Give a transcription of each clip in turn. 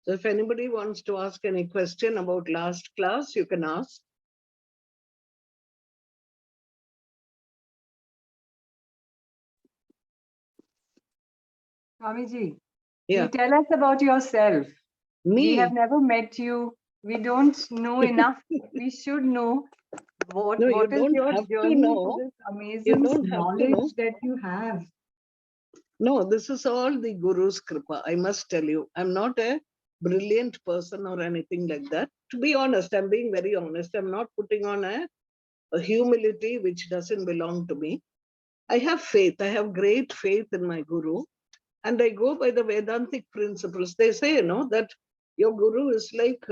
So if anybody wants to ask any question about last class, you can ask. Swamiji, Yeah. you tell us about yourself. Me? We have never met you. We don't know enough. We should know what is your journey to this amazing knowledge that you have. No, this is all the Guru's Kripa. I must tell you, I'm not a brilliant person or anything like that. To be honest, I'm being very honest. I'm not putting on a humility which doesn't belong to me. I have faith. I have great faith in my Guru. And I go by the Vedantic principles. They say, that your Guru is like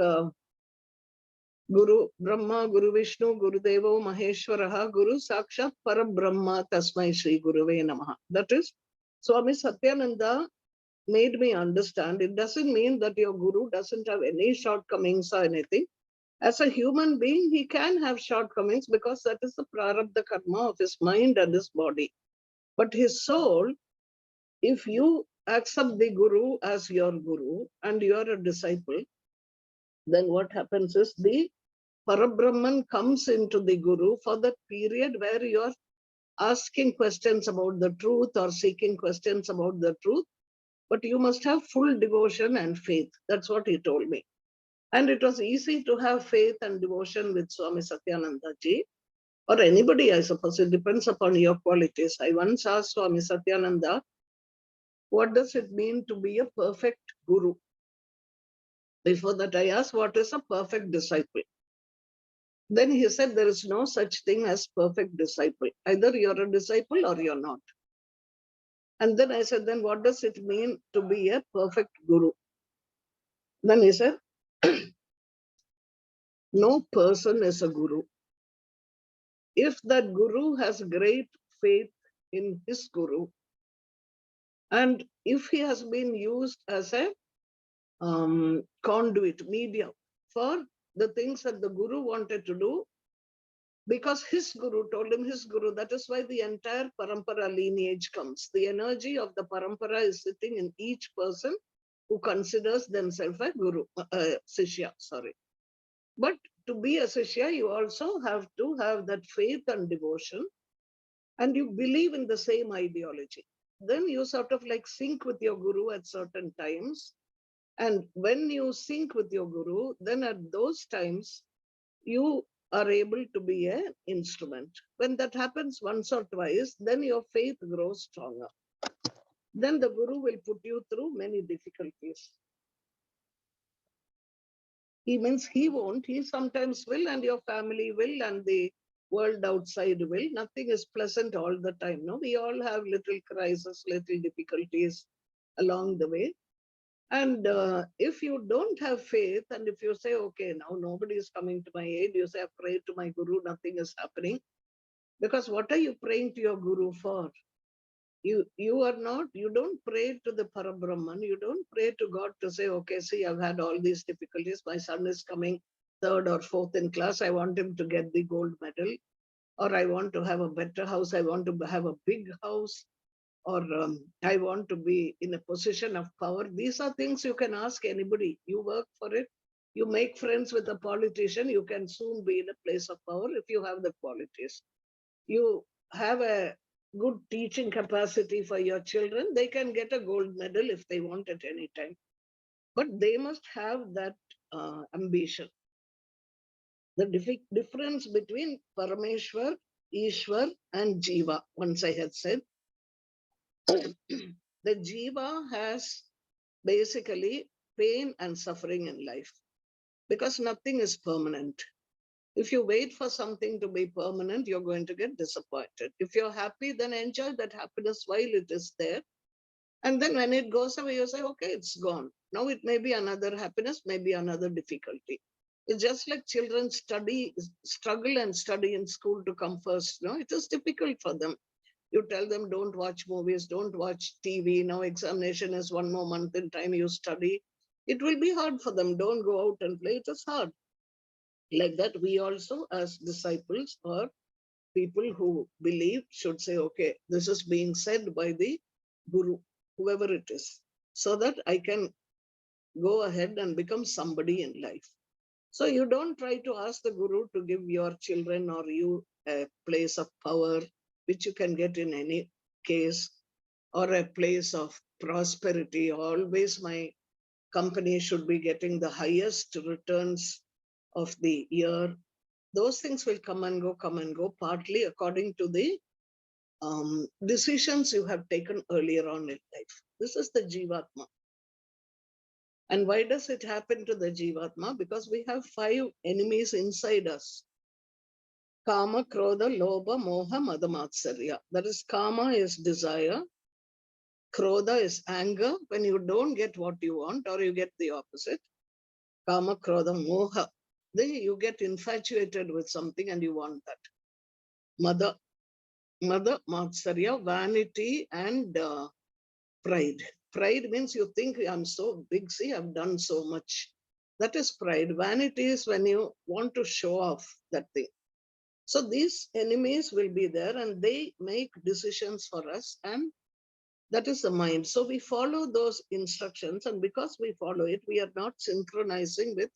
Guru Brahma, Guru Vishnu, Guru Devo, Maheshwaraha, Guru Sakshat Parabrahma, Tasmai Shri Guruve Namaha. That is, Swami Satyananda made me understand it doesn't mean that your Guru doesn't have any shortcomings or anything. As a human being, he can have shortcomings because that is the prarabdha karma of his mind and his body. But his soul, if you accept the Guru as your Guru and you are a disciple, then what happens is the Parabrahman comes into the Guru for that period where you are asking questions about the truth or seeking questions about the truth, but you must have full devotion and faith. That's what he told me. And it was easy to have faith and devotion with Swami Satyananda ji, or anybody, I suppose. It depends upon your qualities. I once asked Swami Satyananda, what does it mean to be a perfect Guru? Before that, I asked, what is a perfect disciple? Then he said, there is no such thing as perfect disciple. Either you're a disciple or you're not. And then I said, then what does it mean to be a perfect Guru? Then he said, no person is a Guru. If that Guru has great faith in his Guru, and if he has been used as a conduit, medium for the things that the Guru wanted to do, because his Guru told him his Guru, that is why the entire Parampara lineage comes. The energy of the Parampara is sitting in each person who considers themselves a Guru, Sishya, sorry. But to be a Sishya, you also have to have that faith and devotion, and you believe in the same ideology. Then you sort of like sync with your Guru at certain times. And when you sync with your Guru, then at those times, you are able to be an instrument. When that happens once or twice, then your faith grows stronger. Then the Guru will put you through many difficulties. He means he won't, he sometimes will, and your family will, and the world outside will. Nothing is pleasant all the time. No, we all have little crises, little difficulties along the way. And if you don't have faith, and if you say, okay, now nobody is coming to my aid, you say, I prayed to my Guru, nothing is happening. Because what are you praying to your Guru for? You don't pray to the Parabrahman, you don't pray to God to say, okay, see, I've had all these difficulties, my son is coming third or fourth in class, I want him to get the gold medal, or I want to have a better house, I want to have a big house, or I want to be in a position of power. These are things you can ask anybody. You work for it, you make friends with a politician, you can soon be in a place of power if you have the qualities. You have a good teaching capacity for your children, they can get a gold medal if they want at any time. But they must have that ambition. The difference between Parameshwar, Ishwar, and Jiva, once I had said, the Jiva has basically pain and suffering in life because nothing is permanent. If you wait for something to be permanent, you're going to get disappointed. If you're happy, then enjoy that happiness while it is there. And then when it goes away, you say, okay, it's gone. Now it may be another happiness, maybe another difficulty. It's just like children struggle and study in school to come first. No, it is difficult for them. You tell them, don't watch movies, don't watch TV. Now examination is 1 more month in time, you study. It will be hard for them. Don't go out and play. It is hard. Like that, we also as disciples or people who believe should say, okay, this is being said by the Guru, whoever it is, so that I can go ahead and become somebody in life. So you don't try to ask the guru to give your children or you a place of power, which you can get in any case, or a place of prosperity. Always my company should be getting the highest returns of the year. Those things will come and go, partly according to the decisions you have taken earlier on in life. This is the Jivatma. And why does it happen to the Jivatma? Because we have 5 enemies inside us. Kama, Krodha, Lobha, Moha, Mada, Matsarya. That is, Kama is desire. Krodha is anger when you don't get what you want or you get the opposite. Kama, Krodha, Moha. You get infatuated with something and you want that. Mada, Matsarya, vanity and pride. Pride means you think I'm so big, see, I've done so much. That is pride. Vanity is when you want to show off that thing. So these enemies will be there and they make decisions for us, and that is the mind. So we follow those instructions, and because we follow it, we are not synchronizing with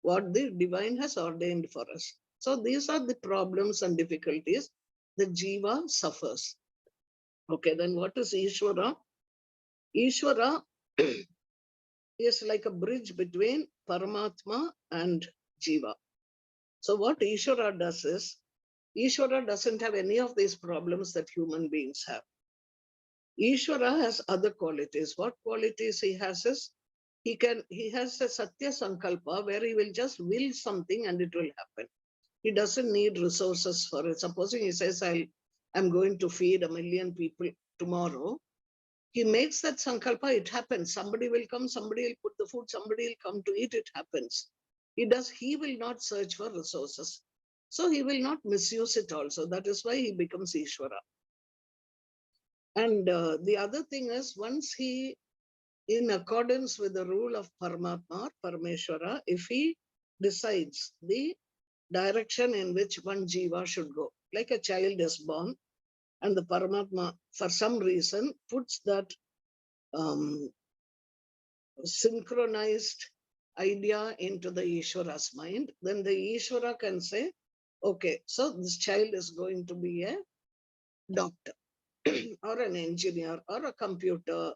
what the divine has ordained for us. So these are the problems and difficulties the Jiva suffers. Okay, then what is Ishwara? Ishwara is like a bridge between Paramatma and Jiva. So what Ishwara does is, Ishwara doesn't have any of these problems that human beings have. Ishwara has other qualities. What qualities he has is, he has a Satya Sankalpa where he will just will something and it will happen. He doesn't need resources for it. Supposing he says, I'm going to feed 1 million people tomorrow. He makes that sankalpa, it happens. Somebody will come, somebody will put the food, somebody will come to eat, it happens. He will not search for resources. So he will not misuse it also. That is why he becomes Ishwara. And the other thing is, once he, in accordance with the rule of Paramatma or Parameshwara, if he decides the direction in which one jiva should go, like a child is born, and the Paramatma, for some reason, puts that synchronized idea into the Ishwara's mind, then the Ishwara can say, okay, so this child is going to be a doctor or an engineer or a computer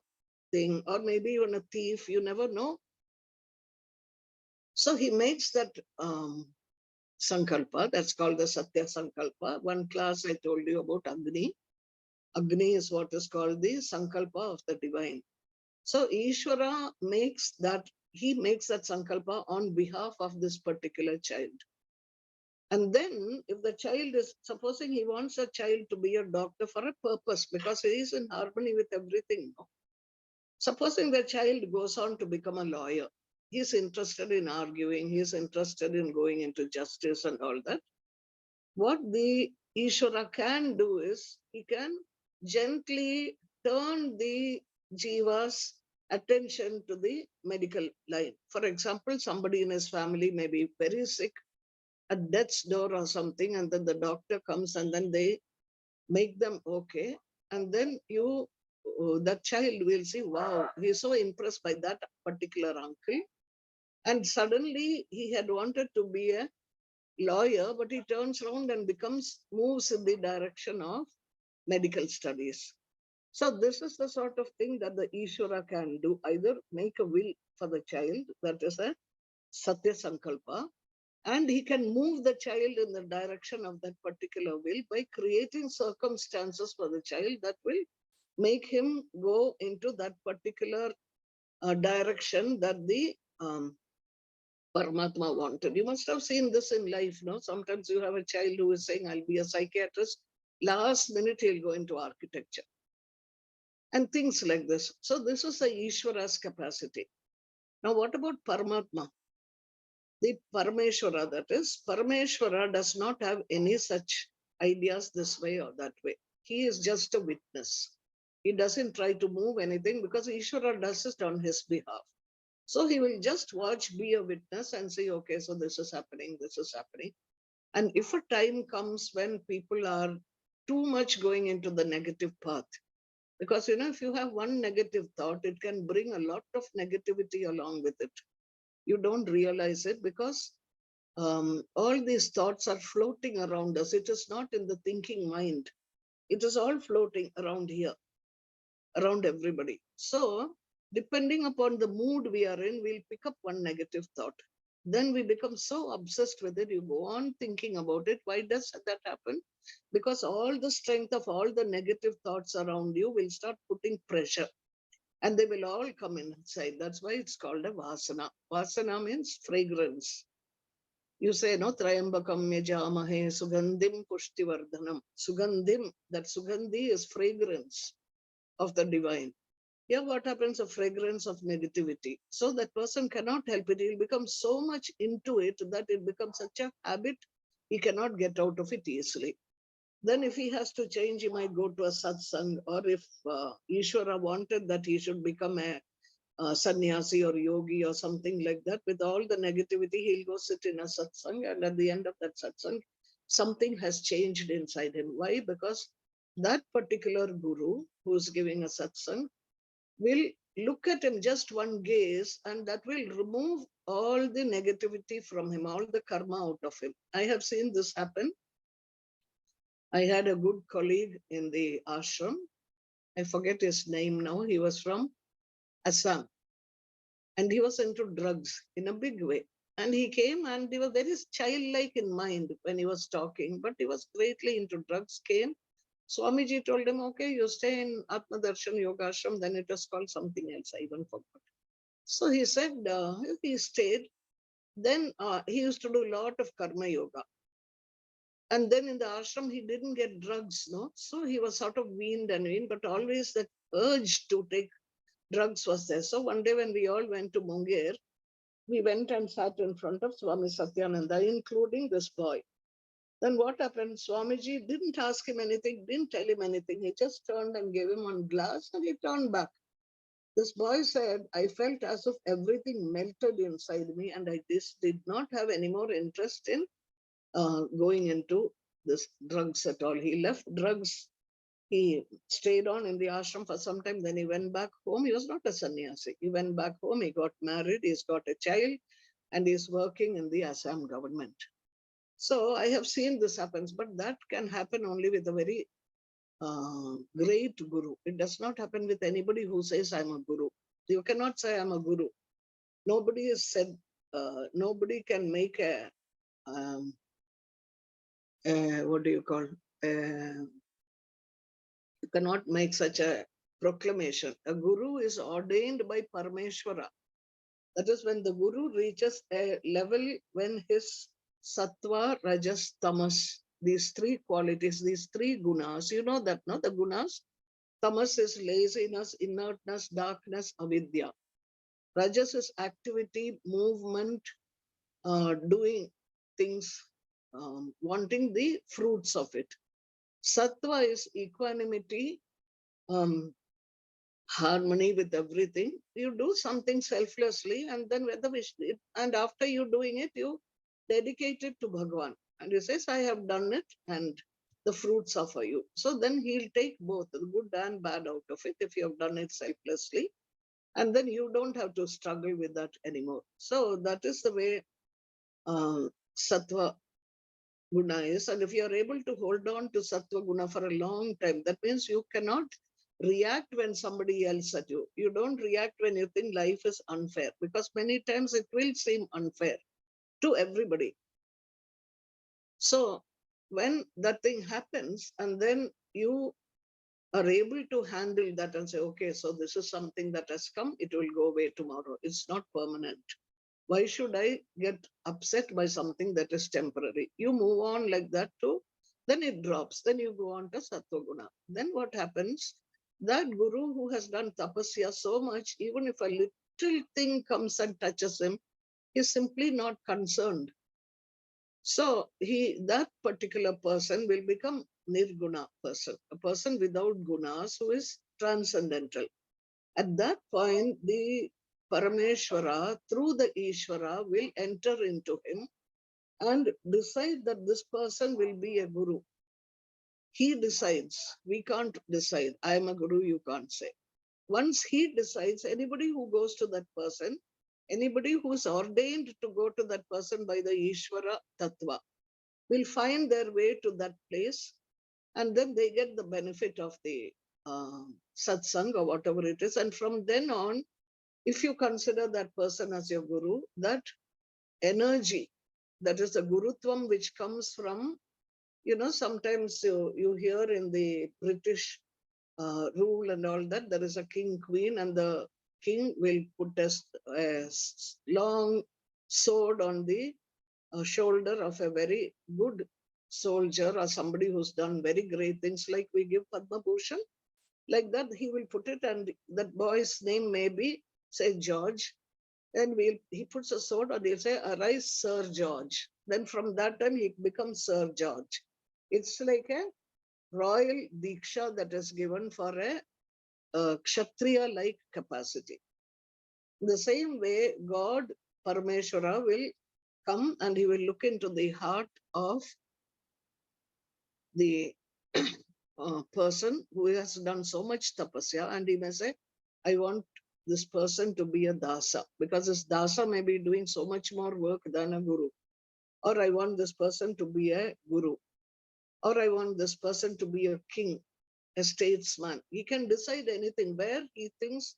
thing, or maybe even a thief, you never know. So he makes that sankalpa, that's called the Satya Sankalpa. One class I told you about Agni. Agni is what is called the sankalpa of the divine. So Ishwara makes that, he makes that sankalpa on behalf of this particular child. And then if the child is, supposing he wants a child to be a doctor for a purpose, because he is in harmony with everything. Supposing the child goes on to become a lawyer, he's interested in arguing, he's interested in going into justice and all that. What the Ishwara can do is, he can gently turn the jiva's attention to the medical line. For example, somebody in his family may be very sick, at death's door or something, and then the doctor comes and then they make them okay. And then that child will see, wow, he's so impressed by that particular uncle. And suddenly he had wanted to be a lawyer, but he turns around and moves in the direction of medical studies. So this is the sort of thing that the Ishwara can do, either make a will for the child, that is a Satya Sankalpa, and he can move the child in the direction of that particular will by creating circumstances for the child that will make him go into that particular direction that the Paramatma wanted. You must have seen this in life, no? Sometimes you have a child who is saying, I'll be a psychiatrist. Last minute, he'll go into architecture. And things like this. So this is the Ishwara's capacity. Now, what about Paramatma? The Parameshwara, that is, Parameshwara does not have any such ideas this way or that way. He is just a witness. He doesn't try to move anything because Ishwara does it on his behalf. So he will just watch, be a witness and say, okay, so this is happening, this is happening. And if a time comes when people are too much going into the negative path, Because, if you have one negative thought, it can bring a lot of negativity along with it. You don't realize it because all these thoughts are floating around us. It is not in the thinking mind. It is all floating around here, around everybody. So, depending upon the mood we are in, we'll pick up one negative thought. Then we become so obsessed with it, you go on thinking about it. Why does that happen? Because all the strength of all the negative thoughts around you will start putting pressure and they will all come inside. That's why it's called a vasana. Vasana means fragrance. You say, no, Trayambakam yajamahe sugandhim pushtivardhanam. Sugandhim, that sugandhi is fragrance of the divine. Here, what happens? A fragrance of negativity. So that person cannot help it. He'll become so much into it that it becomes such a habit, he cannot get out of it easily. Then if he has to change, he might go to a satsang, or if Ishwara wanted that he should become a sannyasi or yogi or something like that, with all the negativity, he'll go sit in a satsang, and at the end of that satsang, something has changed inside him. Why? Because that particular guru who's giving a satsang will look at him just one gaze, and that will remove all the negativity from him, all the karma out of him. I have seen this happen. I had a good colleague in the ashram. I forget his name now. He was from Assam. And he was into drugs in a big way. And he came and he was very childlike in mind when he was talking, but he was greatly into drugs. Came. Swamiji told him, okay, you stay in Atma Darshan Yogashram. Then it was called something else. I even forgot. So he said, he stayed. Then he used to do a lot of karma yoga. And then in the ashram, he didn't get drugs, no? So he was sort of weaned, but always that urge to take drugs was there. So one day when we all went to Munger, we went and sat in front of Swami Satyananda, including this boy. Then what happened? Swamiji didn't ask him anything, didn't tell him anything. He just turned and gave him one glass and he turned back. This boy said, I felt as if everything melted inside me and I just did not have any more interest in going into this drugs at all. He left drugs. He stayed on in the ashram for some time. Then he went back home. He was not a sannyasi. He went back home. He got married. He's got a child and he's working in the Assam government. So I have seen this happens, but that can happen only with a very great guru. It does not happen with anybody who says I'm a guru. You cannot say I'm a guru. Nobody has said, nobody can make a what do you call? You cannot make such a proclamation. A guru is ordained by Parameshwara. That is when the guru reaches a level when his sattva, rajas, tamas, these three qualities, these three gunas, you know that, no? The gunas. Tamas is laziness, inertness, darkness, avidya. Rajas is activity, movement, doing things, wanting the fruits of it. Sattva is equanimity, harmony with everything. You do something selflessly, and then and after you doing it, you dedicate it to Bhagavan. And he says, I have done it, and the fruits are for you. So then he'll take both the good and bad out of it if you have done it selflessly. And then you don't have to struggle with that anymore. So that is the way Sattva Guna is. And if you are able to hold on to Sattva Guna for a long time, that means you cannot react when somebody yells at you. You don't react when you think life is unfair, because many times it will seem unfair to everybody. So when that thing happens and then you are able to handle that and say, okay, so this is something that has come, it will go away tomorrow. It's not permanent. Why should I get upset by something that is temporary? You move on like that too, then it drops. Then you go on to Sattva Guna. Then what happens? That guru who has done tapasya so much, even if a little thing comes and touches him, he's simply not concerned. So that particular person will become nirguna person, a person without gunas who is transcendental. At that point, the Parameshwara, through the Ishwara, will enter into him and decide that this person will be a guru. he decides. We can't decide. I am a guru, you can't say. Once he decides, anybody who goes to that person, anybody who is ordained to go to that person by the Ishwara Tattva, will find their way to that place, and then they get the benefit of the satsang or whatever it is. And from then on, if you consider that person as your guru, that energy, that is the gurutvam which comes from, sometimes you hear in the British rule and all that, there is a king, queen, and the king will put a long sword on the shoulder of a very good soldier or somebody who's done very great things, like we give Padma Bhushan. Like that, he will put it, and that boy's name may be, say, George. And he puts a sword and he'll say, "Arise, Sir George." Then from that time, he becomes Sir George. It's like a royal diksha that is given for a kshatriya-like capacity. The same way, God, Parameshwara, will come and he will look into the heart of the person who has done so much tapasya, and he may say, I want this person to be a dasa, because this dasa may be doing so much more work than a guru. Or I want this person to be a guru. Or I want this person to be a king, a statesman. He can decide anything where he thinks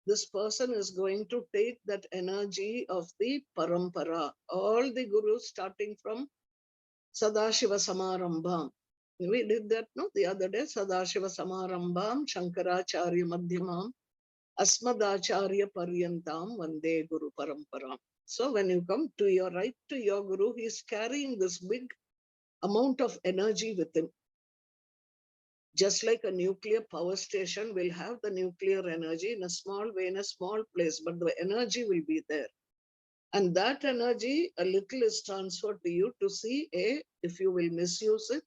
this person is going to take that energy of the parampara. All the gurus, starting from Sadashiva Samarambham. We did that, no, the other day. Sadashiva Samarambham, Shankaracharya Madhyamam, Asmadacharya Paryantam, Vande Guru Parampara. So when you come to your right to your guru, he is carrying this big amount of energy with him. Just like a nuclear power station will have the nuclear energy in a small way, in a small place, but the energy will be there. And that energy, a little is transferred to you to see if you will misuse it,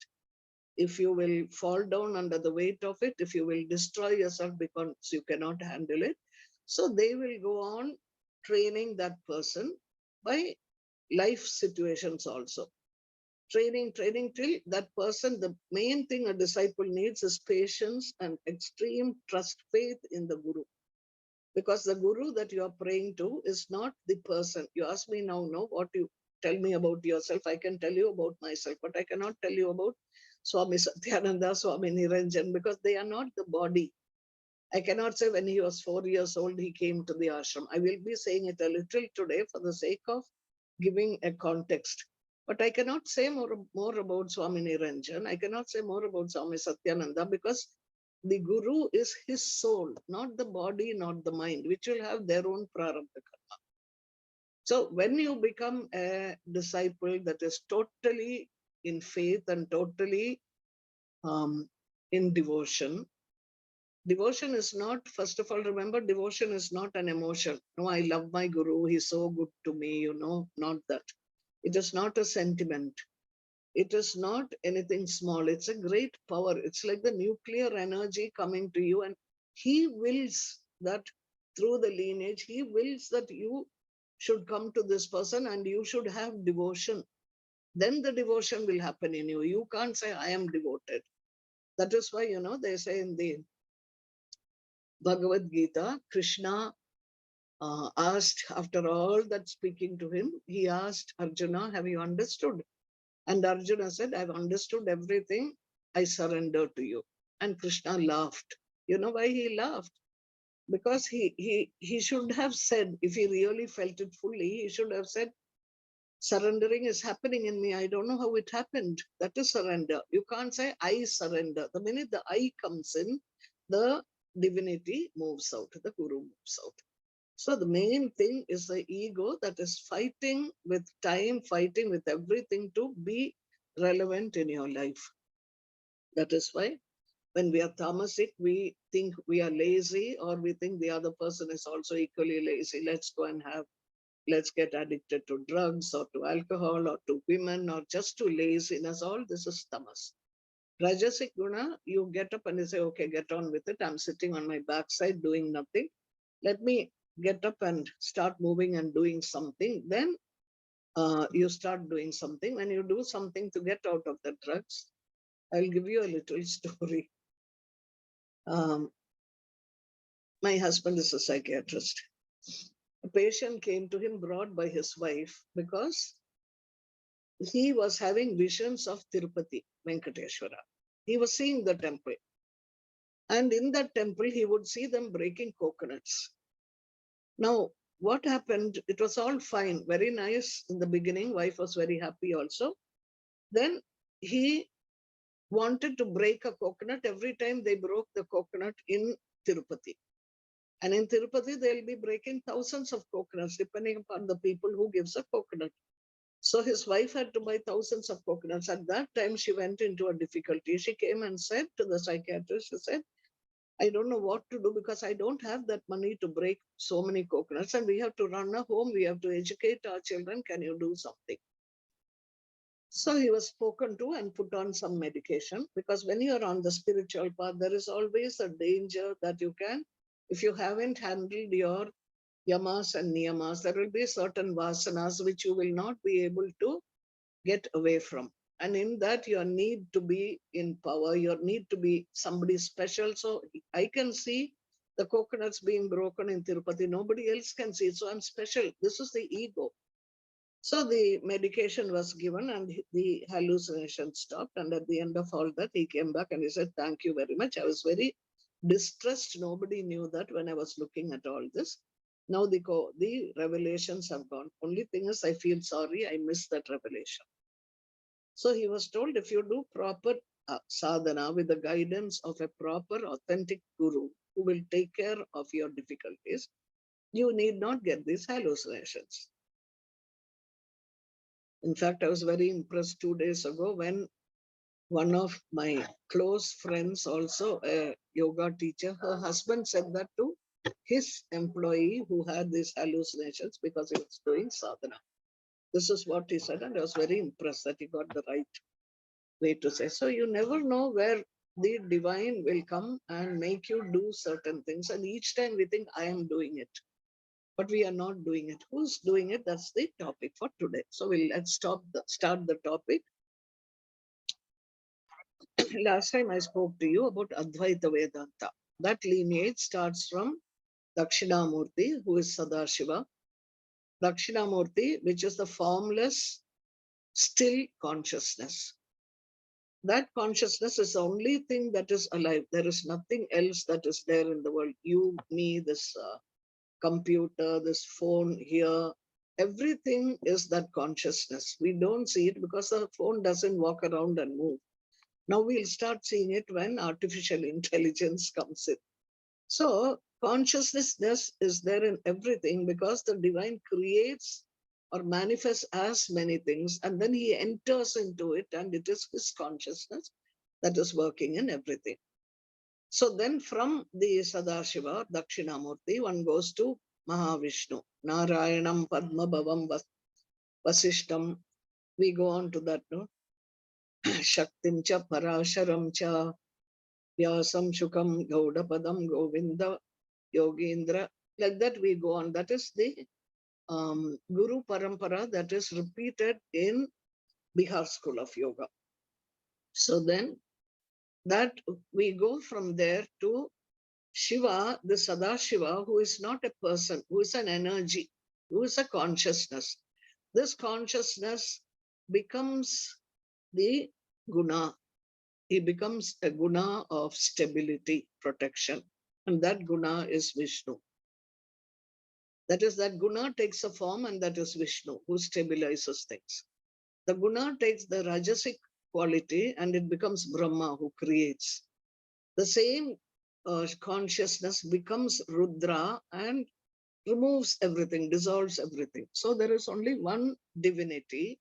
if you will fall down under the weight of it, if you will destroy yourself because you cannot handle it. So they will go on training that person by life situations also. Training till that person, the main thing a disciple needs is patience and extreme trust, faith in the guru. Because the guru that you are praying to is not the person. You ask me now, no, what you tell me about yourself, I can tell you about myself, but I cannot tell you about Swami Satyananda, Swami Niranjan, because they are not the body. I cannot say when he was 4 years old, he came to the ashram. I will be saying it a little today for the sake of giving a context. But I cannot say more about Swami Niranjan. I cannot say more about Swami Satyananda, because the guru is his soul, not the body, not the mind, which will have their own prarabdha karma. So when you become a disciple that is totally in faith and totally in devotion, devotion is not, first of all, remember, devotion is not an emotion. No, I love my guru, he's so good to me, not that. It is not a sentiment. It is not anything small. It's a great power. It's like the nuclear energy coming to you, and he wills that through the lineage, he wills that you should come to this person and you should have devotion. Then the devotion will happen in you. You can't say, I am devoted. That is why, they say in the Bhagavad Gita, Krishna asked, after all that speaking to him, he asked Arjuna, have you understood? And Arjuna said, I've understood everything. I surrender to you. And Krishna laughed. You know why he laughed? Because he should have said, if he really felt it fully, he should have said, surrendering is happening in me. I don't know how it happened. That is surrender. You can't say, I surrender. The minute the I comes in, the divinity moves out, the guru moves out. So the main thing is the ego that is fighting with time, fighting with everything to be relevant in your life. That is why when we are tamasic, we think we are lazy, or we think the other person is also equally lazy. Let's get addicted to drugs or to alcohol or to women or just to laziness. All this is tamas. Rajasic guna, you get up and you say, okay, get on with it. I'm sitting on my backside doing nothing. Let me get up and start moving and doing something. Then you start doing something. When you do something to get out of the drugs, I'll give you a little story. My husband is a psychiatrist. A patient came to him brought by his wife because he was having visions of Tirupati, Venkateshwara. He was seeing the temple. And in that temple, he would see them breaking coconuts. Now, what happened? It was all fine, very nice in the beginning. Wife was very happy also. Then he wanted to break a coconut every time they broke the coconut in Tirupati. And in Tirupati, they'll be breaking thousands of coconuts, depending upon the people who gives a coconut. So his wife had to buy thousands of coconuts. At that time, she went into a difficulty. She came and said to the psychiatrist, she said, I don't know what to do because I don't have that money to break so many coconuts and we have to run a home. We have to educate our children. Can you do something? So he was spoken to and put on some medication because when you are on the spiritual path, there is always a danger that you can, if you haven't handled your yamas and niyamas, there will be certain vasanas which you will not be able to get away from. And in that, your need to be in power, your need to be somebody special. So I can see the coconuts being broken in Tirupati. Nobody else can see it. So I'm special. This is the ego. So the medication was given and the hallucination stopped. And at the end of all that, he came back and he said, thank you very much. I was very distressed. Nobody knew that when I was looking at all this. Now the revelations have gone. Only thing is, I feel sorry. I missed that revelation. So he was told, if you do proper sadhana with the guidance of a proper, authentic guru who will take care of your difficulties, you need not get these hallucinations. In fact, I was very impressed 2 days ago when one of my close friends, also a yoga teacher, her husband said that to his employee who had these hallucinations because he was doing sadhana. This is what he said, and I was very impressed that he got the right way to say. So you never know where the divine will come and make you do certain things. And each time we think, I am doing it. But we are not doing it. Who's doing it? That's the topic for today. So let's start the topic. Last time I spoke to you about Advaita Vedanta. That lineage starts from Dakshinamurti, who is Sadashiva. Dakshinamurti, which is the formless, still consciousness. That consciousness is the only thing that is alive. There is nothing else that is there in the world. You, me, this computer, this phone here, everything is that consciousness. We don't see it because the phone doesn't walk around and move. Now we'll start seeing it when artificial intelligence comes in. So consciousness is there in everything because the divine creates or manifests as many things, and then he enters into it, and it is his consciousness that is working in everything. So then from the Sadashiva, Dakshinamurti, one goes to Mahavishnu, Narayanam Padmabhavam Vasishtam. We go on to that, no? Shaktim cha Parasharam cha Vyasam Shukam Gaudapadam Govinda Yogendra. Like that we go on. That is the Guru Parampara that is repeated in Bihar School of Yoga. So then that we go from there to Shiva, the Sadashiva, who is not a person, who is an energy, who is a consciousness. This consciousness becomes the guna. He becomes a guna of stability, protection. And that guna is Vishnu. That is, that guna takes a form, and that is Vishnu, who stabilizes things. The guna takes the rajasic quality and it becomes Brahma, who creates. The same consciousness becomes Rudra and removes everything, dissolves everything. So there is only one divinity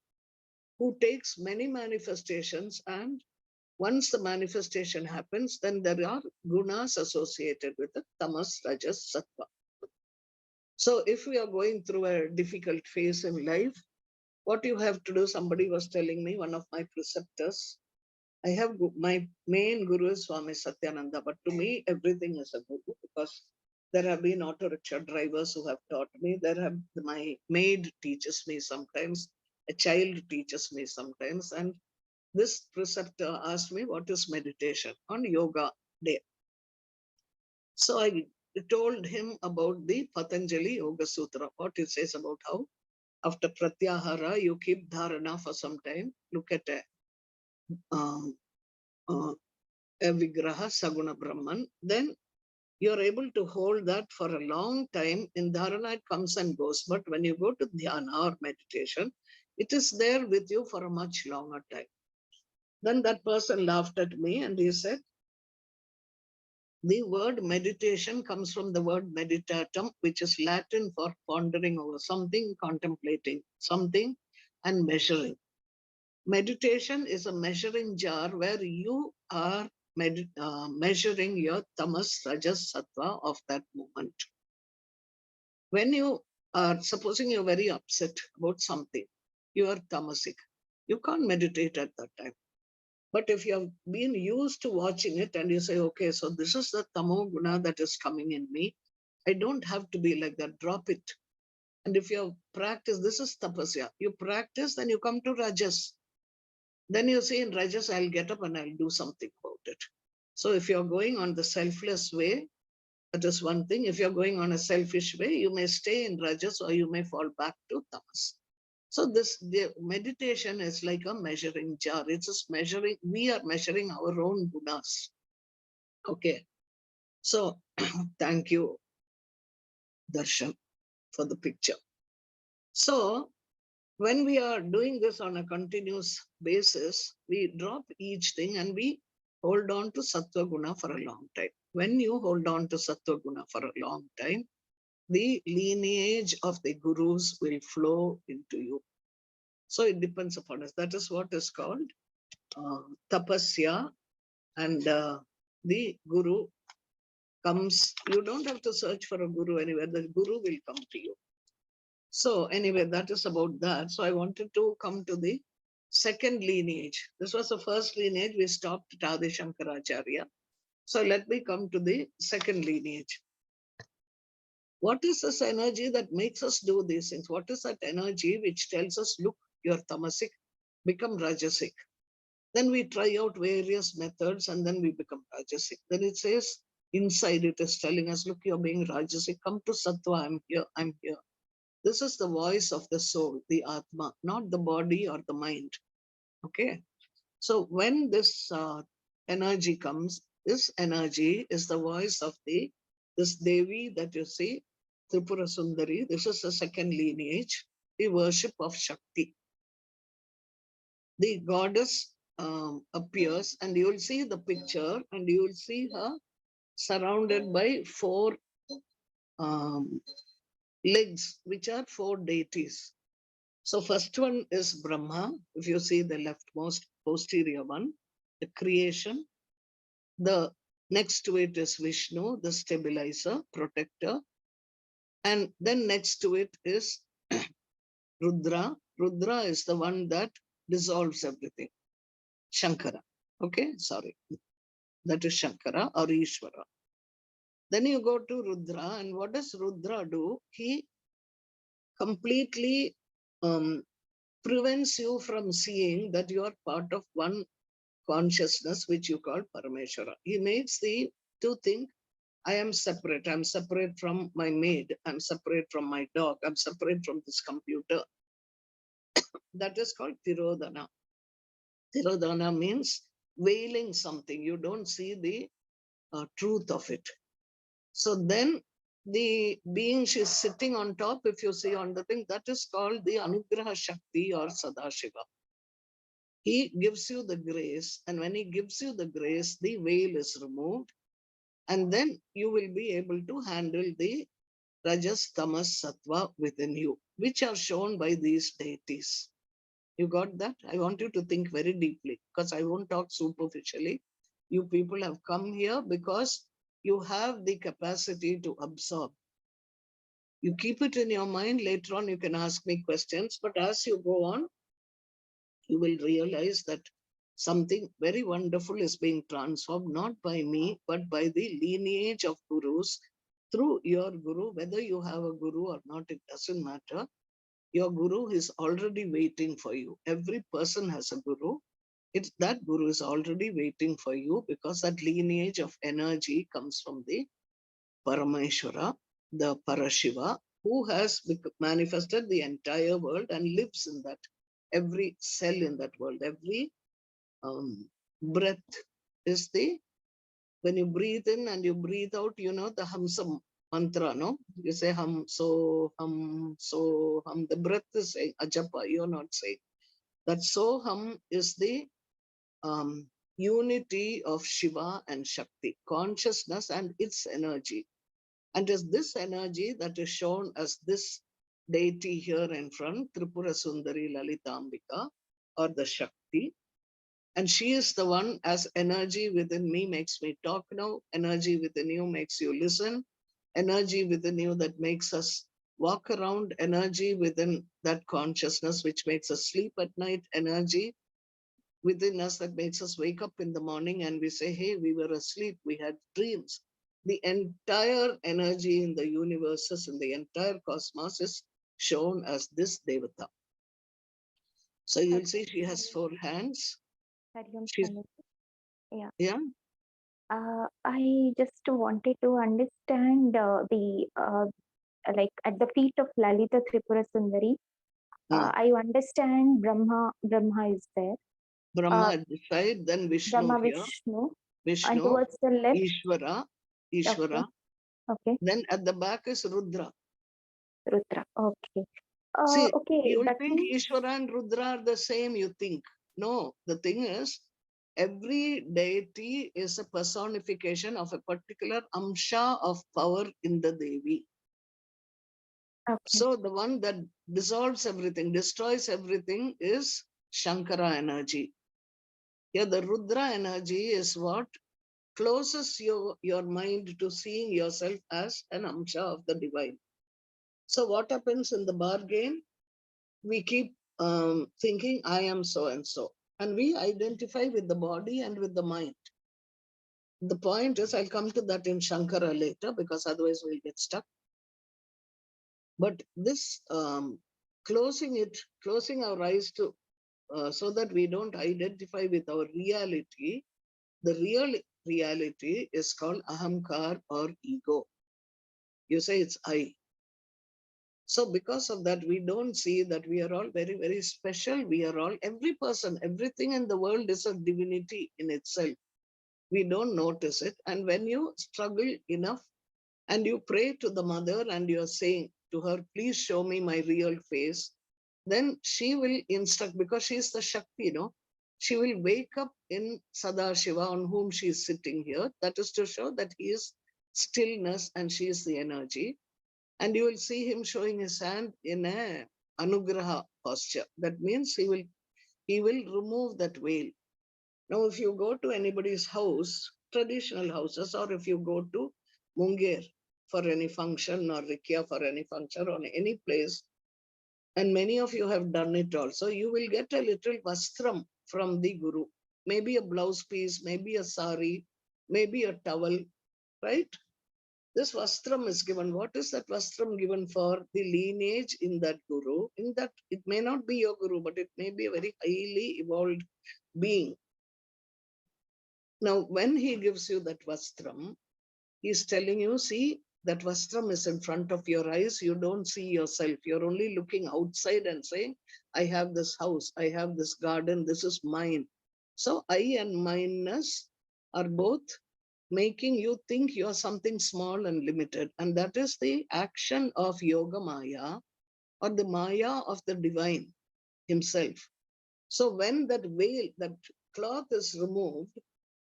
who takes many manifestations, and once the manifestation happens, then there are gunas associated with it, tamas, rajas, sattva. So if we are going through a difficult phase in life, what you have to do, somebody was telling me, one of my preceptors, I have my main guru is Swami Satyananda, but to me, everything is a guru because there have been auto rickshaw drivers who have taught me. My maid teaches me sometimes, a child teaches me sometimes, and this preceptor asked me, what is meditation on yoga day? So I told him about the Patanjali Yoga Sutra, what it says about how after pratyahara, you keep dharana for some time. Look at um, uh, a vigraha, saguna Brahman. Then you're able to hold that for a long time. In dharana, it comes and goes. But when you go to dhyana or meditation, it is there with you for a much longer time. Then that person laughed at me and he said, the word meditation comes from the word meditatum, which is Latin for pondering over something, contemplating something, and measuring. Meditation is a measuring jar where you are measuring your tamas, rajas, sattva of that moment. When you are, supposing you're very upset about something, you are tamasic. You can't meditate at that time. But if you have been used to watching it and you say, okay, so this is the tamo guna that is coming in me, I don't have to be like that, drop it. And if you have practiced, this is tapasya, you practice, then you come to rajas. Then you say in rajas, I'll get up and I'll do something about it. So if you're going on the selfless way, that is one thing. If you're going on a selfish way, you may stay in rajas or you may fall back to tamas. So the meditation is like a measuring jar. It's just measuring, we are measuring our own gunas. Okay. So thank you, Darshan, for the picture. So when we are doing this on a continuous basis, we drop each thing and we hold on to Sattva Guna for a long time. When you hold on to Sattva Guna for a long time, the lineage of the gurus will flow into you. So it depends upon us. That is what is called tapasya, and the guru comes. You don't have to search for a guru anywhere. The guru will come to you. So anyway, that is about that. So I wanted to come to the second lineage. This was the first lineage. We stopped at Adi Shankaracharya. So let me come to the second lineage. What is this energy that makes us do these things? What is that energy which tells us, look, you're tamasic, become rajasic? Then we try out various methods and then we become rajasic. Then it says, inside it is telling us, look, you're being rajasic, come to sattva, I'm here, I'm here. This is the voice of the soul, the Atma, not the body or the mind. Okay. So when this energy comes, this energy is the voice of this Devi that you see, Tripura Sundari. This is the second lineage, the worship of Shakti. The goddess appears and you will see the picture and you will see her surrounded by four legs, which are four deities. So first one is Brahma. If you see the leftmost posterior one, the creation. The next to it is Vishnu, the stabilizer, protector. And then next to it is Rudra. Rudra is the one that dissolves everything. Shankara. Okay, sorry. That is Shankara or Ishwara. Then you go to Rudra, and what does Rudra do? He completely prevents you from seeing that you are part of one consciousness, which you call Parameshwara. He makes the two think, I am separate. I'm separate from my maid. I'm separate from my dog. I'm separate from this computer. That is called Tirodhana. Tirodhana means veiling something. You don't see the truth of it. So then the being she's sitting on top, if you see on the thing, that is called the Anugraha Shakti or Sadashiva. He gives you the grace, and when he gives you the grace, the veil is removed, and then you will be able to handle the Rajas, Tamas, Sattva within you, which are shown by these deities. You got that? I want you to think very deeply because I won't talk superficially. You people have come here because you have the capacity to absorb. You keep it in your mind. Later on, you can ask me questions. But as you go on, you will realize that something very wonderful is being transformed, not by me, but by the lineage of gurus through your guru. Whether you have a guru or not, it doesn't matter. Your guru is already waiting for you. Every person has a guru. that guru is already waiting for you, because that lineage of energy comes from the Parameshwara, the Parashiva, who has manifested the entire world and lives in that. Every cell in that world, every breath is the, when you breathe in and you breathe out, the Hamsa mantra, no? You say hum, so, hum, so, hum. The breath is saying ajapa, you're not saying. That so, hum is the unity of Shiva and Shakti, consciousness and its energy. And is this energy that is shown as this deity here in front, Tripura Sundari Lalitambika, or the Shakti. And she is the one, as energy within me makes me talk now, energy within you makes you listen, energy within you that makes us walk around, energy within that consciousness which makes us sleep at night, energy within us that makes us wake up in the morning and we say, hey, we were asleep, we had dreams. The entire energy in the universes, in the entire cosmos is shown as this Devata. So you'll see she has 4 hands. She's, yeah. Yeah. I just wanted to understand the like at the feet of Lalita Tripura Sundari. I understand Brahma is there. Brahma at the side, then Vishnu Brahma, here. Vishnu, and towards the left, Ishwara. Okay. Then at the back is Rudra. Rudra. Okay. See, okay. you That think means Ishwara and Rudra are the same, you think. No, the thing is, every deity is a personification of a particular amsha of power in the Devi. okay. So the one that dissolves everything, destroys everything is Shankara energy. Here the Rudra energy is what closes your mind to seeing yourself as an amsha of the divine. So what happens in the bargain? We keep thinking, I am so and so. And we identify with the body and with the mind. The point is, I'll come to that in Shankara later, because otherwise we'll get stuck. But this closing our eyes to, so that we don't identify with our reality, the real reality is called ahamkar or ego. You say it's I. So because of that, we don't see that we are all very, very special. We are all, every person, everything in the world is a divinity in itself. We don't notice it. And when you struggle enough and you pray to the mother and you're saying to her, please show me my real face, then she will instruct, because she's the Shakti, she will wake up in Sadashiva, on whom she is sitting here. That is to show that he is stillness and she is the energy. And you will see him showing his hand in a anugraha posture. That means he will remove that veil. Now, if you go to anybody's house, traditional houses, or if you go to Munger for any function, or Rikya for any function, or any place, and many of you have done it also, you will get a little vastram from the Guru. Maybe a blouse piece, maybe a sari, maybe a towel, right? This vastram is given. What is that vastram given for? The lineage in that Guru. In that, it may not be your Guru, but it may be a very highly evolved being. Now, when he gives you that vastram, he's telling you, see, that vastram is in front of your eyes. You don't see yourself. You're only looking outside and saying, I have this house, I have this garden, this is mine. So I and mineness are both making you think you're something small and limited. And that is the action of Yoga Maya, or the Maya of the divine himself. So when that veil, that cloth is removed,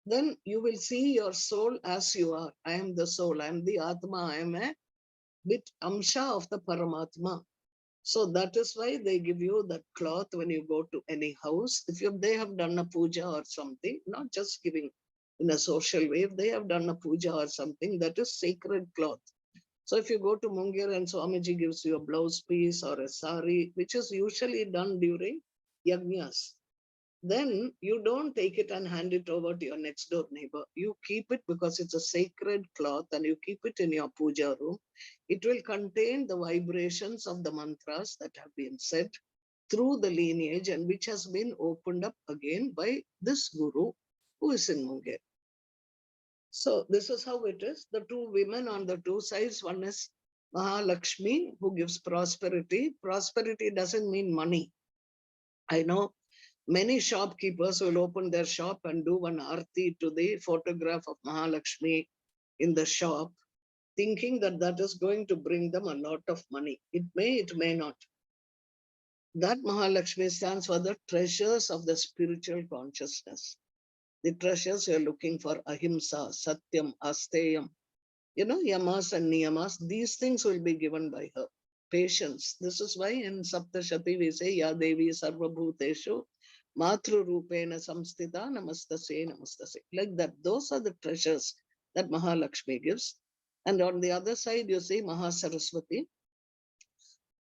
then you will see your soul as you are. I am the soul, I am the Atma, I am a bit amsha of the Paramatma. So that is why they give you that cloth when you go to any house. If they have done a puja or something, not just giving in a social way, if they have done a puja or something, that is sacred cloth. So if you go to Munger and Swamiji gives you a blouse piece or a sari, which is usually done during yajnas, then you don't take it and hand it over to your next door neighbor. You keep it because it's a sacred cloth, and you keep it in your puja room. It will contain the vibrations of the mantras that have been said. through the lineage and which has been opened up again by this guru who is in Munger. So this is how it is. The two women on the two sides, one is Mahalakshmi, who gives prosperity. Prosperity doesn't mean money. I know many shopkeepers will open their shop and do one arti to the photograph of Mahalakshmi in the shop, thinking that that is going to bring them a lot of money. It may not. That Mahalakshmi stands for the treasures of the spiritual consciousness. The treasures you're looking for, ahimsa, satyam, asteyam, yamas and niyamas, these things will be given by her. Patience. This is why in Saptashati we say, Ya Devi Sarvabhuteshu, Matru Rupena Samstita, Namastase, Namastase. Like that. Those are the treasures that Mahalakshmi gives. And on the other side, you see Mahasaraswati.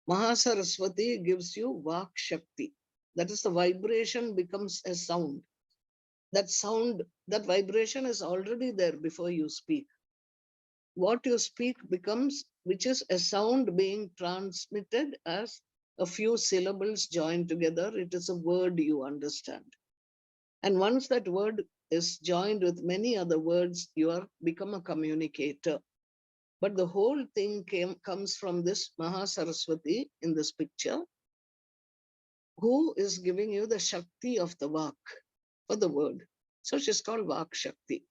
Mahasaraswati gives you Vak Shakti. That is, the vibration becomes a sound. That vibration is already there before you speak. What you speak becomes, which is a sound being transmitted as a few syllables joined together. It is a word you understand. And once that word is joined with many other words, you are become a communicator. But the whole thing comes from this Mahasaraswati in this picture, who is giving you the Shakti of the Vak, for the word. So she's called Vak Shakti.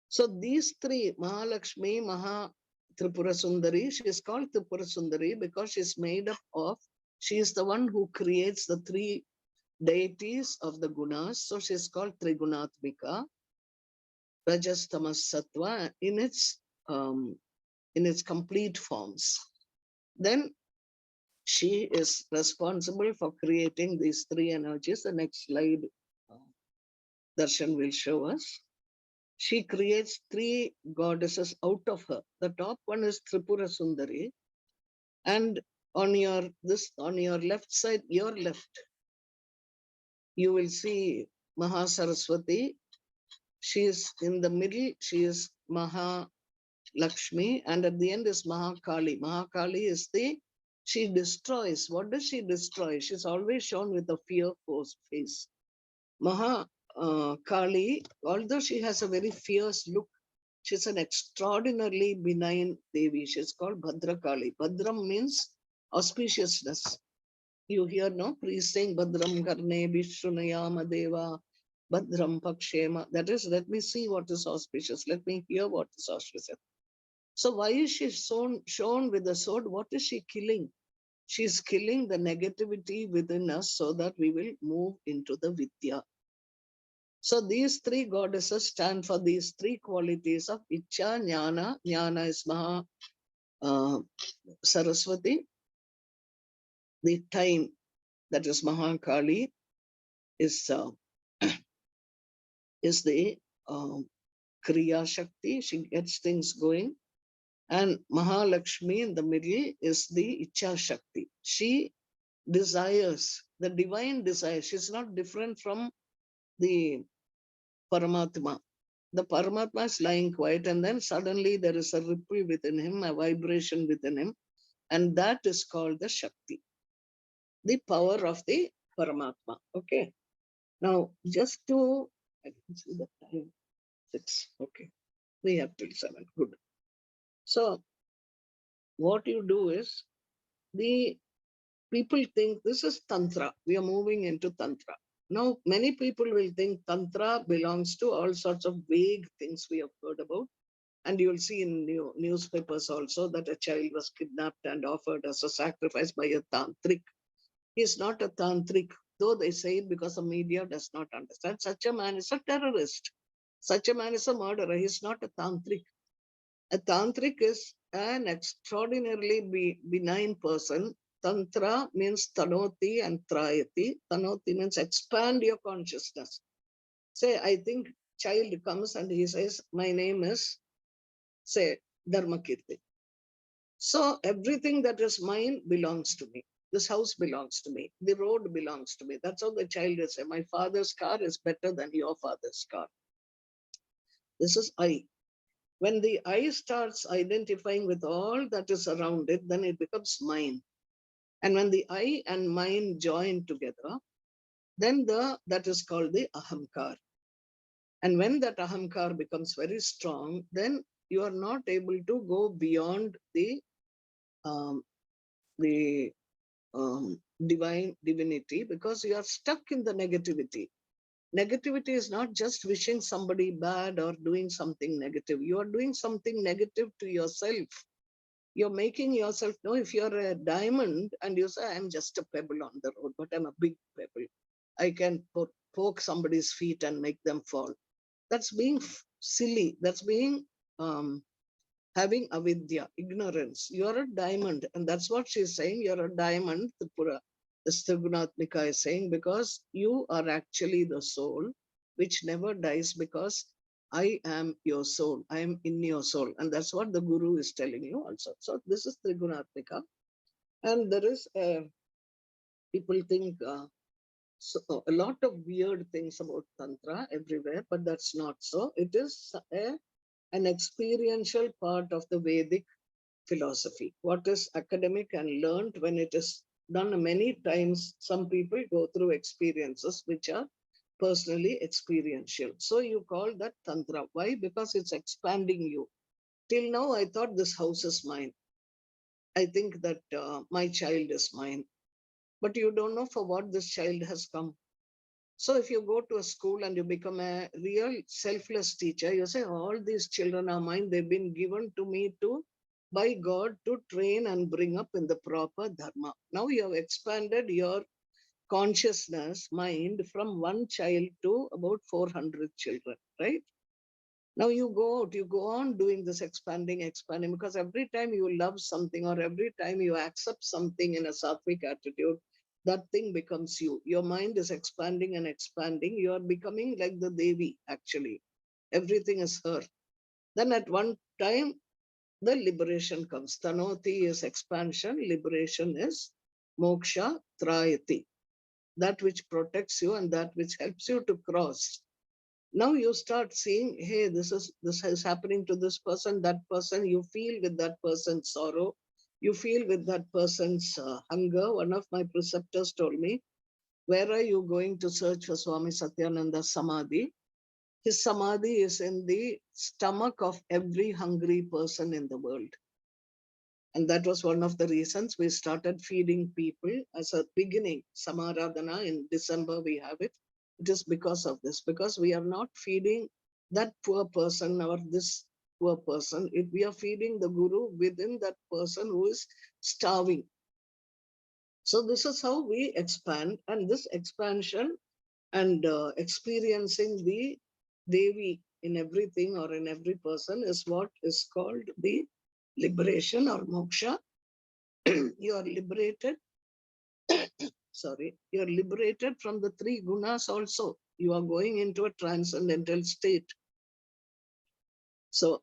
So these three, Mahalakshmi, Tripura Sundari, she is called Tripura Sundari because she's made up of, she is the one who creates the three deities of the gunas. So she is called Trigunatmika, Rajas, Tamas, Sattva in its complete forms. Then she is responsible for creating these three energies. The next slide, Darshan will show us. She creates three goddesses out of her. The top one is Tripura Sundari. And on your left side, your left, you will see Mahasaraswati. She is in the middle, she is Mahalakshmi, and at the end is Mahakali. Mahakali is she destroys. What does she destroy? She's always shown with a fearful face. Kali, although she has a very fierce look, she's an extraordinarily benign Devi. She's called Bhadrakali. Bhadram means auspiciousness. You hear, no? Priest saying Bhadram Karne Vishnunayama Deva Bhadram Pakshema. That is, let me see what is auspicious. Let me hear what is auspicious. So why is she shown with the sword? What is she killing? She's killing the negativity within us so that we will move into the Vidya. So these three goddesses stand for these three qualities of Icha, Jnana. Jnana is Saraswati. The time, that is Mahakali, is the Kriya Shakti. She gets things going. And Mahalakshmi in the middle is the Icha Shakti. She desires, the divine desire. She's not different from the Paramatma. The Paramatma is lying quiet, and then suddenly there is a ripple within him, a vibration within him, and that is called the Shakti, the power of the Paramatma. Okay. Now, just to, I can see the time, 6. Okay. We have till 7. Good. So, what you do is, the people think this is Tantra. We are moving into Tantra. Now, many people will think Tantra belongs to all sorts of vague things we have heard about. And you'll see in newspapers also that a child was kidnapped and offered as a sacrifice by a tantric. He is not a tantric, though they say it because the media does not understand. Such a man is a terrorist. Such a man is a murderer. He is not a tantric. A tantric is an extraordinarily benign person. Tantra means tanoti and trayati. Tanoti means expand your consciousness. Say, I think child comes and he says, my name is, say, Dharmakeerti. So everything that is mine belongs to me. This house belongs to me. The road belongs to me. That's how the child will say, my father's car is better than your father's car. This is I. When the I starts identifying with all that is around it, then it becomes mine. And when the I and mind join together, then that is called the ahamkar. And when that ahamkar becomes very strong, then you are not able to go beyond um, the divinity, because you are stuck in the negativity. Negativity is not just wishing somebody bad or doing something negative. You are doing something negative to yourself. You're making yourself know. If you're a diamond and you say, I'm just a pebble on the road, but I'm a big pebble, I can poke somebody's feet and make them fall. That's being silly. That's being having avidya, ignorance. You're a diamond. And that's what she's saying. You're a diamond, the Trigunatmika is saying, because you are actually the soul which never dies, because I am your soul. I am in your soul. And that's what the Guru is telling you also. So this is Trigunatmika. And there is, people think so, a lot of weird things about Tantra everywhere, but that's not so. It is an experiential part of the Vedic philosophy. What is academic and learned, when it is done many times, some people go through experiences which are personally experiential. So you call that Tantra. Why? Because it's expanding you. Till now, I thought this house is mine. I think that my child is mine. But you don't know for what this child has come. So if you go to a school and you become a real selfless teacher, you say, all these children are mine. They've been given to me by God to train and bring up in the proper dharma. Now you have expanded your consciousness, mind, from one child to about 400 children, right? Now you go on doing this expanding, because every time you love something or every time you accept something in a sattvic attitude, that thing becomes you. Your mind is expanding and expanding. You are becoming like the Devi, actually. Everything is her. Then at one time, the liberation comes. Tanoti is expansion, liberation is moksha, trayati. That which protects you and that which helps you to cross. Now you start seeing, hey, this is happening to this person, that person. You feel with that person's sorrow. You feel with that person's hunger. One of my preceptors told me, where are you going to search for Swami Satyananda's samadhi? His samadhi is in the stomach of every hungry person in the world. And that was one of the reasons we started feeding people as a beginning. Samaradhana in December, we have it. It is because of this, because we are not feeding that poor person or this poor person. We are feeding the Guru within that person who is starving. So this is how we expand. And this expansion and experiencing the Devi in everything or in every person is what is called the liberation or moksha. You are liberated. You are liberated from the three gunas also. You are going into a transcendental state. So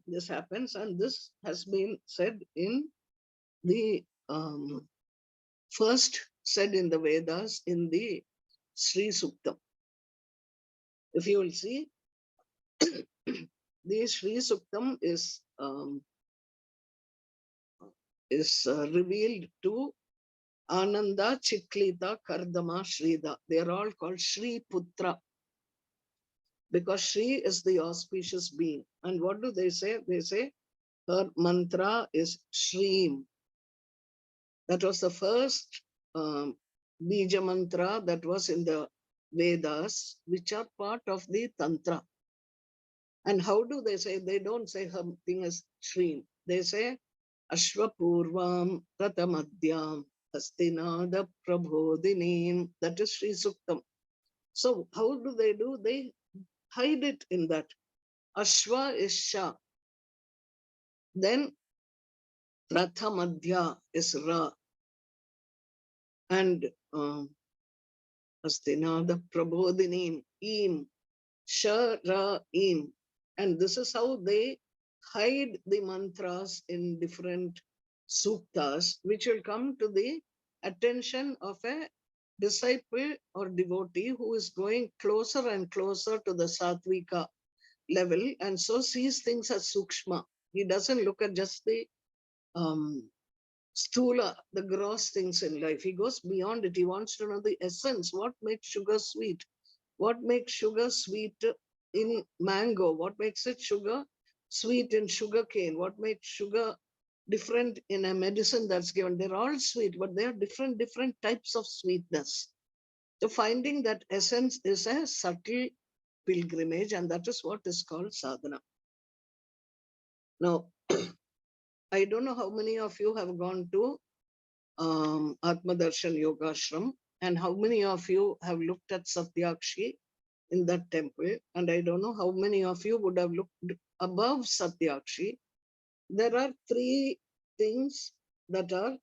this happens, and this has been said in the first said in the Vedas in the Sri Suktam. If you will see, the Sri Suktam is revealed to Ananda, Chiklita, Kardama, Shrida. They are all called Sri Putra, because Sri is the auspicious being. And what do they say? They say her mantra is Shreem. That was the first Bija mantra that was in the Vedas, which are part of the Tantra. And how do they say? They don't say her thing is Shreem. They say Ashwapurvam Ratamadhyam Hastinada Prabodhinim. That is Sri Suktam. So how do? They hide it in that. Ashwa is Sha. Then Rathamadhya is Ra. And Hastinada Prabodhinim, Im, Sha, Ra, Im. And this is how they hide the mantras in different suktas, which will come to the attention of a disciple or devotee who is going closer and closer to the sattvika level, and so sees things as sukshma. He doesn't look at just the Stula, the gross things in life. He goes beyond it. He wants to know the essence. What makes sugar sweet? What makes sugar sweet in mango? What makes it sugar sweet in sugar cane? What makes sugar different in a medicine that's given? They're all sweet, but they're different types of sweetness. So finding that essence is a subtle pilgrimage, and that is what is called sadhana. Now, I don't know how many of you have gone to Atma Darshan Yogashram, and how many of you have looked at Satyakshi in that temple, and I don't know how many of you would have looked above Satyakshi. There are three things that are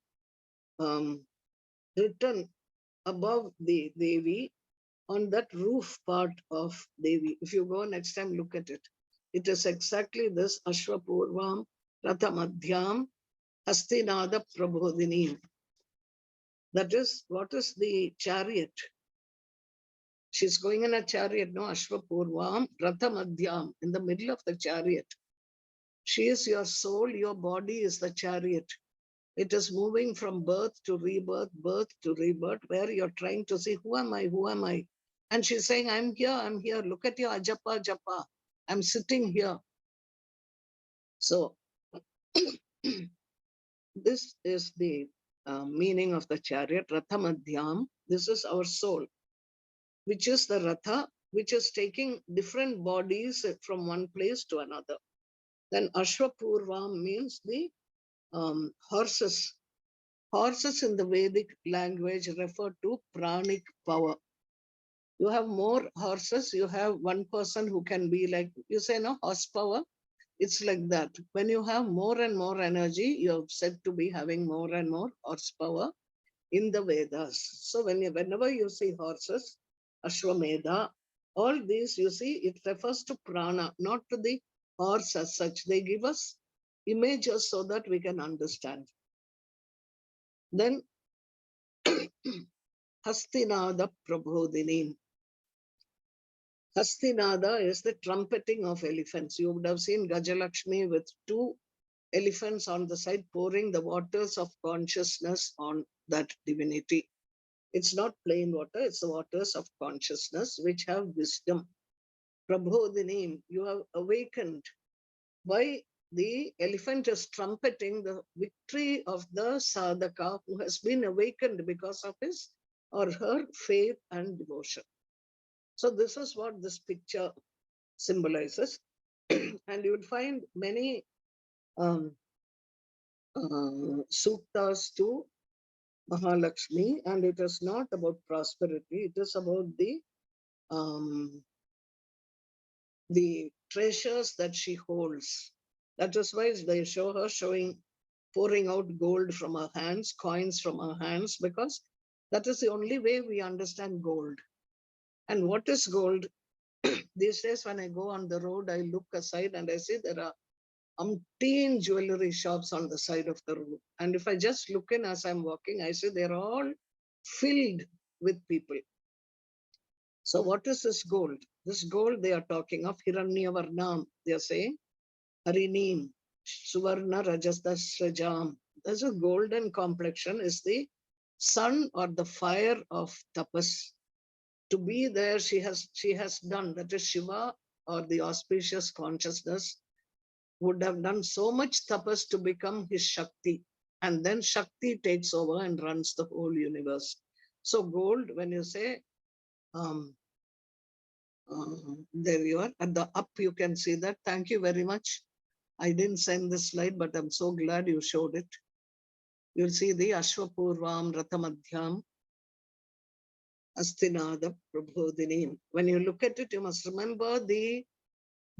written above the Devi on that roof part of Devi. If you go next time, look at it. It is exactly this Ashwapurvam Rathamadhyam Hastinada Prabodhini. That is, what is the chariot? She's going in a chariot, no? Ashwapurvam Rathamadhyam, in the middle of the chariot. She is your soul, your body is the chariot. It is moving from birth to rebirth, where you're trying to see, who am I, who am I? And she's saying, I'm here, look at your ajapa, japa. I'm sitting here. So this is the meaning of the chariot, Ratha Madhyam. This is our soul, which is the Ratha, which is taking different bodies from one place to another. Then Ashwapurvam means the horses. Horses in the Vedic language refer to pranic power. You have more horses, you have one person who can be like, you say, no, horsepower. It's like that. When you have more and more energy, you're said to be having more and more horsepower in the Vedas. So whenever you see horses, Ashwamedha, all these you see, it refers to prana, not to the horse as such. They give us images so that we can understand. Then Hastinada Prabodhini. Hastinada is the trumpeting of elephants. You would have seen Gajalakshmi with two elephants on the side pouring the waters of consciousness on that divinity. It's not plain water, it's the waters of consciousness which have wisdom. Prabodhini, you have awakened. Why the elephant is trumpeting the victory of the sadhaka who has been awakened because of his or her faith and devotion. So this is what this picture symbolizes. And you would find many suktas to Mahalakshmi, and it is not about prosperity, it is about the treasures that she holds. That is why they show her pouring out gold from her hands, coins from her hands, because that is the only way we understand gold. And what is gold? These days, when I go on the road, I look aside and I see there are umpteen jewelry shops on the side of the road. And if I just look in as I'm walking, I see they're all filled with people. So what is this gold? This gold they are talking of Hiranyavarnam. They are saying Harinim, Suvarna Rajasrajam. There's a golden complexion is the sun or the fire of tapas. To be there, she has done, that is Shiva or the auspicious consciousness would have done so much tapas to become his Shakti. And then Shakti takes over and runs the whole universe. So gold, when you say, there you are, at the up you can see that. Thank you very much. I didn't send this slide, but I'm so glad you showed it. You'll see the Ashwapurvam Rathamadhyam Astinada Prabodhini. When you look at it, you must remember the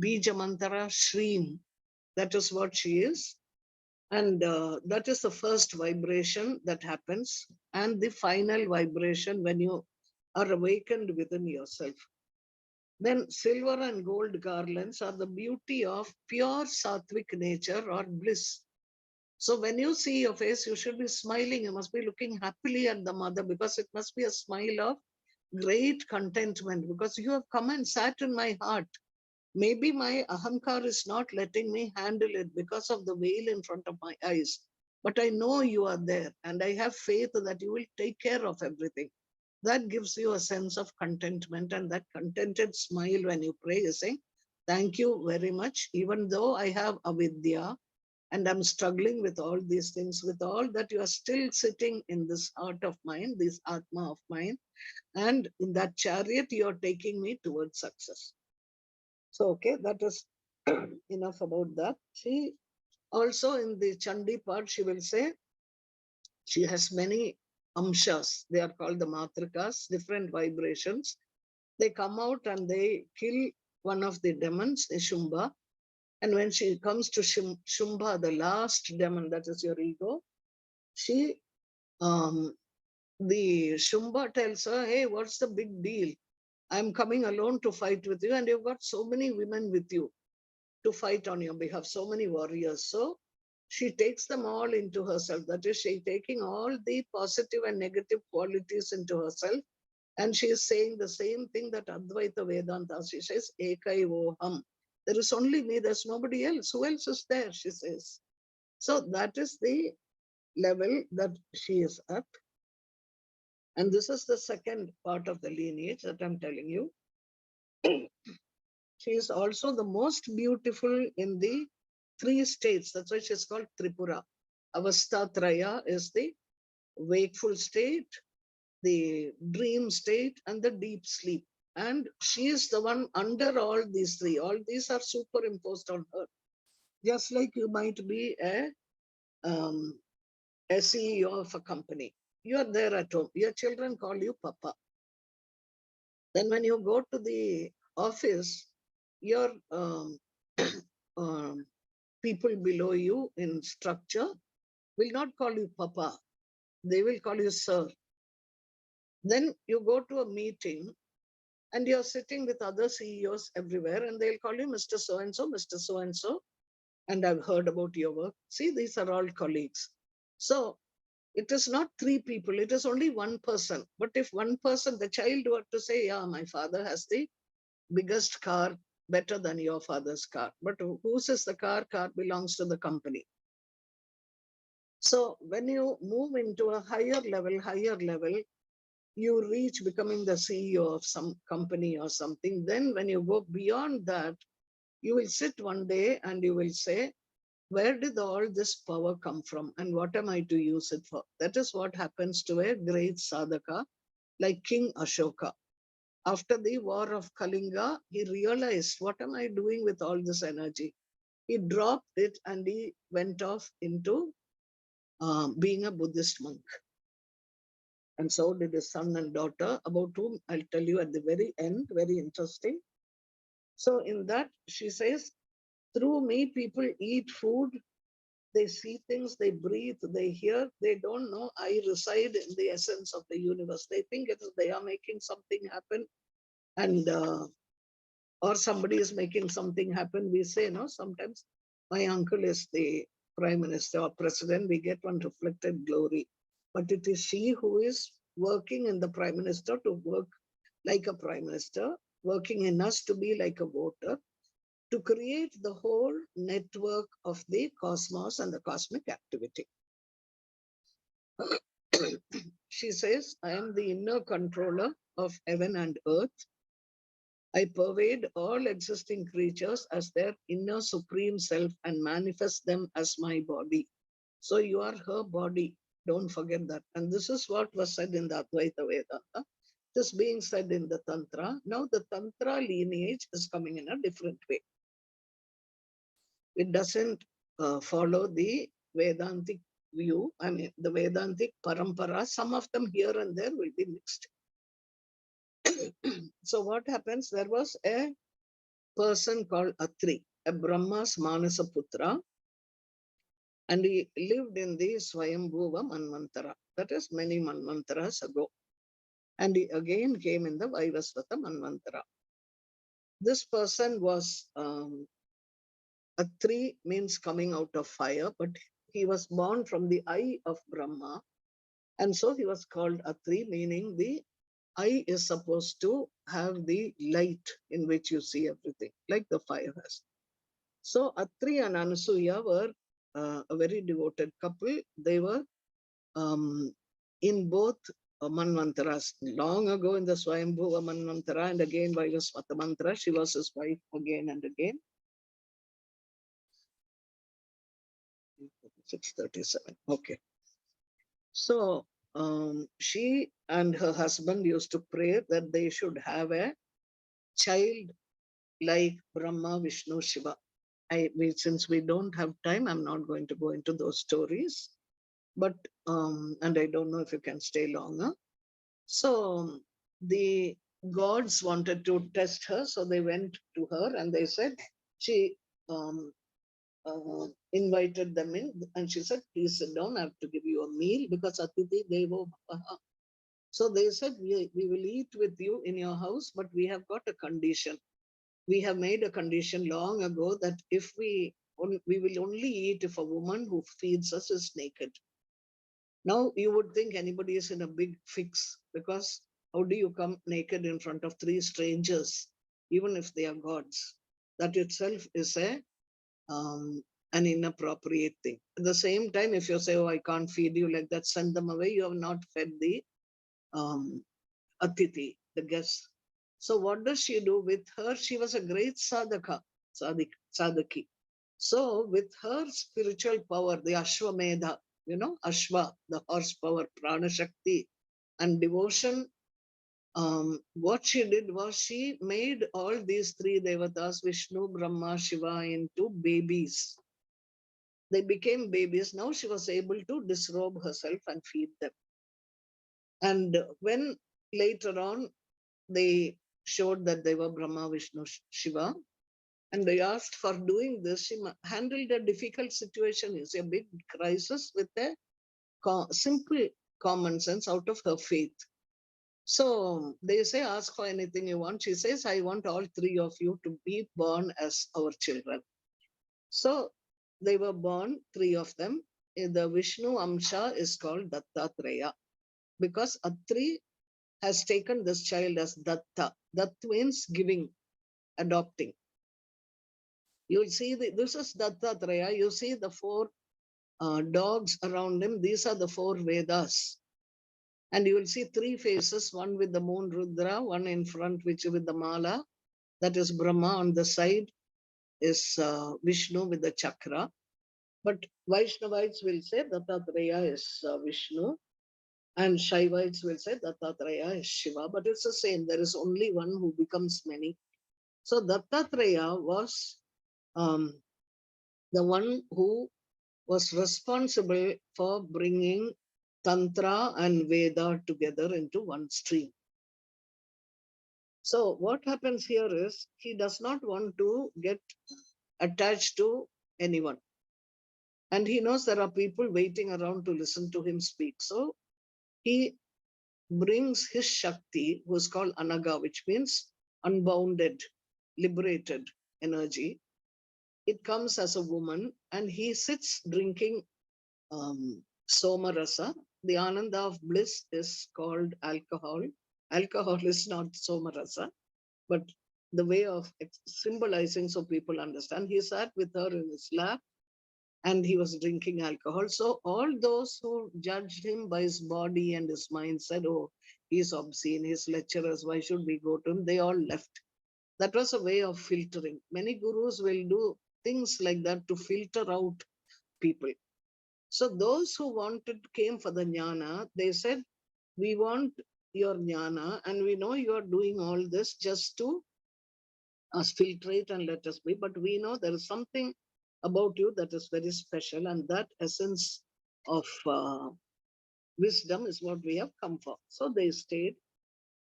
Bijamantara Shreem. That is what she is. And that is the first vibration that happens, and the final vibration when you are awakened within yourself. Then silver and gold garlands are the beauty of pure sattvic nature or bliss. So when you see your face, you should be smiling. You must be looking happily at the mother, because it must be a smile of great contentment, because you have come and sat in my heart. Maybe my ahamkar is not letting me handle it because of the veil in front of my eyes. but I know you are there and I have faith that you will take care of everything. That gives you a sense of contentment, and that contented smile when you pray, you say, thank you very much, even though I have avidya and I'm struggling with all these things, with all that you are still sitting in this heart of mine, this Atma of mine, and in that chariot you are taking me towards success. So, okay, that is enough about that. She also in the Chandi part, she will say, she has many amshas. They are called the matrikas, different vibrations. They come out and they kill one of the demons, the Shumba. And when she comes to Shumba, the last demon, that is your ego, she, the Shumba tells her, hey, what's the big deal? I'm coming alone to fight with you, and you've got so many women with you to fight on your behalf, so many warriors. So she takes them all into herself. That is, she taking all the positive and negative qualities into herself. And she is saying the same thing that Advaita Vedanta. She says, Ekai Voham. There is only me, there's nobody else. Who else is there? She says. So that is the level that she is at. And this is the second part of the lineage that I'm telling you. She is also the most beautiful in the three states. That's why she's called Tripura. Avastatraya is the wakeful state, the dream state, and the deep sleep. And she is the one under all these three. All these are superimposed on her. Just like you might be a CEO of a company. You are there at home. Your children call you Papa. Then when you go to the office, your um, people below you in structure will not call you Papa. They will call you Sir. Then you go to a meeting and you're sitting with other CEOs everywhere and they'll call you Mr. So-and-so, Mr. So-and-so. And I've heard about your work. See, these are all colleagues. So it is not three people, it is only one person. But if one person, the child were to say, yeah, my father has the biggest car, better than your father's car. But whose is the car? Car belongs to the company. So when you move into a higher level, you reach becoming the CEO of some company or something. Then when you go beyond that, you will sit one day and you will say, where did all this power come from and what am I to use it for? That is what happens to a great sadhaka like King Ashoka. After the war of Kalinga, he realized, what am I doing with all this energy? He dropped it and he went off into being a Buddhist monk. And so did his son and daughter, about whom I'll tell you at the very end, very interesting. So in that, she says, through me, people eat food, they see things, they breathe, they hear, they don't know I reside in the essence of the universe. They think it is they are making something happen and or somebody is making something happen. We say, no, sometimes my uncle is the prime minister or president, we get one reflected glory. But it is she who is working in the prime minister to work like a prime minister, working in us to be like a voter, to create the whole network of the cosmos and the cosmic activity. She says, I am the inner controller of heaven and earth. I pervade all existing creatures as their inner supreme self and manifest them as my body. So you are her body. Don't forget that. And this is what was said in the Advaita Vedanta. This being said in the Tantra. Now the Tantra lineage is coming in a different way. It doesn't follow the Vedantic view. I mean, the Vedantic Parampara, some of them here and there will be mixed. So what happens? There was a person called Atri, a Brahma's Manasa Putra, and he lived in the Swayambhuva Manvantara. That is many Manvantaras ago. And he again came in the Vaivasvata Manvantara. This person was Atri means coming out of fire, but he was born from the eye of Brahma. And so he was called Atri, meaning the eye is supposed to have the light in which you see everything, like the fire has. So Atri and Anasuya were a very devoted couple. They were in both Manvantaras. Long ago in the Swayambhuva Manvantara and again Vairasvata Mantra, she was his wife again and again. 637. Okay. So she and her husband used to pray that they should have a child like Brahma, Vishnu, Shiva. Since we don't have time, I'm not going to go into those stories. But and I don't know if you can stay longer. So the gods wanted to test her, so they went to her and they said, she invited them in, and she said, please sit down, I have to give you a meal, because Atiti Devo Bhavaha. So they said, we will eat with you in your house, but we have got a condition. We have made a condition long ago that if we will only eat if a woman who feeds us is naked. Now you would think anybody is in a big fix, because how do you come naked in front of three strangers, even if they are gods? That itself is an inappropriate thing. At the same time, if you say, oh, I can't feed you like that, send them away, you have not fed the Atiti, the guest. So what does she do with her? She was a great sadhaki. So with her spiritual power, the Ashwamedha, Ashwa, the horsepower, Prana Shakti, and devotion, what she did was she made all these three devatas, Vishnu, Brahma, Shiva, into babies. They became babies. Now she was able to disrobe herself and feed them. And when later on they showed that they were Brahma, Vishnu, Shiva, and they asked for doing this, she handled a difficult situation. It's a big crisis with a simple common sense out of her faith. So they say, ask for anything you want. She says, I want all three of you to be born as our children. So they were born, three of them. The Vishnu Amsha is called Dattatreya, because Atri has taken this child as Datta. That means giving, adopting. You'll see, this is Dattatreya. You see the four dogs around him. These are the four Vedas. And you will see three faces, one with the moon Rudra, one in front, which with the Mala, that is Brahma. On the side is Vishnu with the chakra. But Vaishnavites will say Dattatreya is Vishnu, and Shaivites will say Dattatreya is Shiva. But it's the same. There is only one who becomes many. So Dattatreya was the one who was responsible for bringing Tantra and Veda together into one stream. So what happens here is he does not want to get attached to anyone. And he knows there are people waiting around to listen to him speak. So he brings his Shakti, who is called Anaga, which means unbounded, liberated energy. It comes as a woman, and he sits drinking Somarasa. The Ananda of bliss is called alcohol. Alcohol is not Somarasa, but the way of symbolizing so people understand. He sat with her in his lap and he was drinking alcohol. So all those who judged him by his body and his mind said, oh, he's obscene, he's lecturers, why should we go to him? They all left. That was a way of filtering. Many gurus will do things like that to filter out people. So those who came for the jnana, they said, we want your jnana, and we know you are doing all this just to filtrate and let us be, but we know there is something about you that is very special, and that essence of wisdom is what we have come for. So they stayed,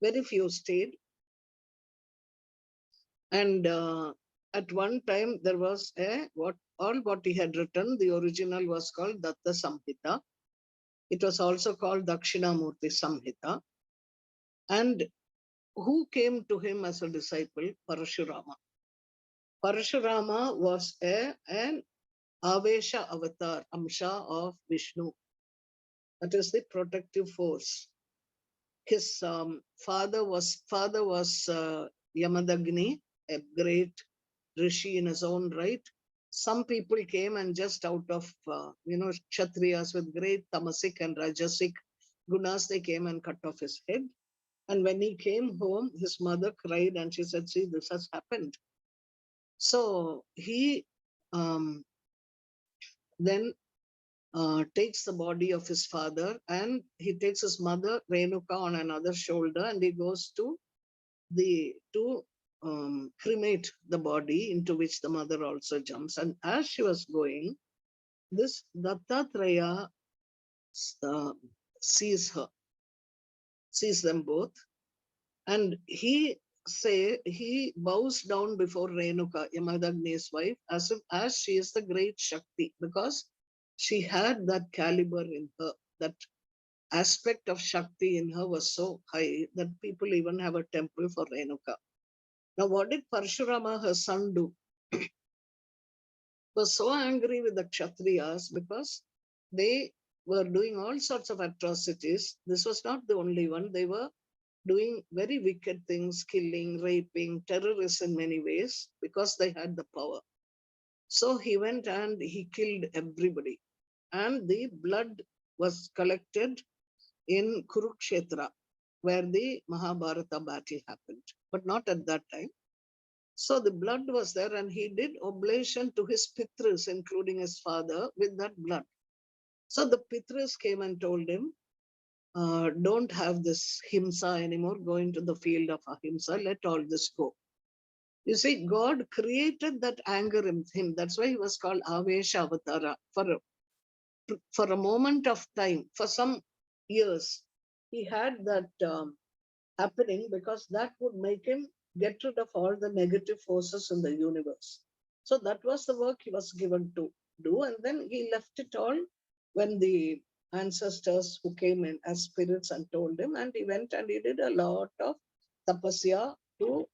very few stayed. And at one time there was what he had written, the original was called Datta Samhita. It was also called Dakshinamurti Samhita. And who came to him as a disciple? Parashurama. Parashurama was an Avesha avatar, Amsha of Vishnu. That is the protective force. His father was Yamadagni, a great rishi in his own right. some people came and just out of, Kshatriyas with great tamasic and rajasic gunas, they came and cut off his head. And when he came home, his mother cried and she said, see, this has happened. So he um, then takes the body of his father and he takes his mother, Renuka, on another shoulder and he goes to cremate the body, into which the mother also jumps. And as she was going, this Dattatreya uh, sees her, sees them both, and he bows down before Renuka, Yamadagni's wife, as she is the great Shakti, because she had that caliber in her, that aspect of Shakti in her was so high that people even have a temple for Renuka. Now, what did Parashurama, her son, do? Was so angry with the Kshatriyas because they were doing all sorts of atrocities. This was not the only one. They were doing very wicked things, killing, raping, terrorists in many ways, because they had the power. So he went and he killed everybody. And the blood was collected in Kurukshetra, where the Mahabharata battle happened, but not at that time. So the blood was there and he did oblation to his Pitras, including his father, with that blood. So the Pitras came and told him, don't have this himsa anymore, go into the field of ahimsa, let all this go. You see, God created that anger in him. That's why he was called Avesha Avatara. For a moment of time, for some years, he had that happening because that would make him get rid of all the negative forces in the universe. So that was the work he was given to do. And then he left it all when the ancestors who came in as spirits and told him, and he went and he did a lot of tapasya to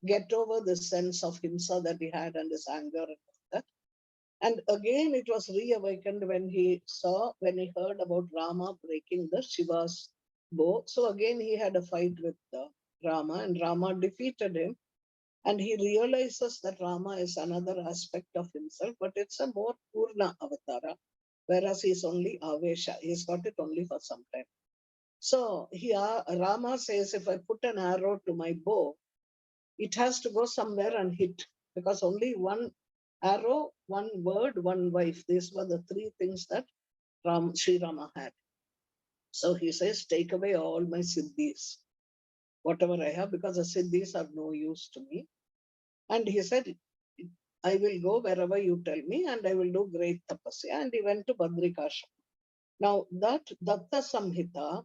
get over the sense of himsa that he had and his anger and all that. And again, it was reawakened when when he heard about Rama breaking the Shiva's bow. So again, he had a fight with Rama, and Rama defeated him. And he realizes that Rama is another aspect of himself, but it's a more Purna avatara, whereas he's only Avesha. He's got it only for some time. So Rama says, if I put an arrow to my bow, it has to go somewhere and hit, because only one arrow, one word, one wife. These were the three things that Sri Rama had. So he says, take away all my siddhis, whatever I have, because the siddhis are no use to me. And he said, I will go wherever you tell me and I will do great tapasya. And he went to Badrikashram. Now that Datta Samhita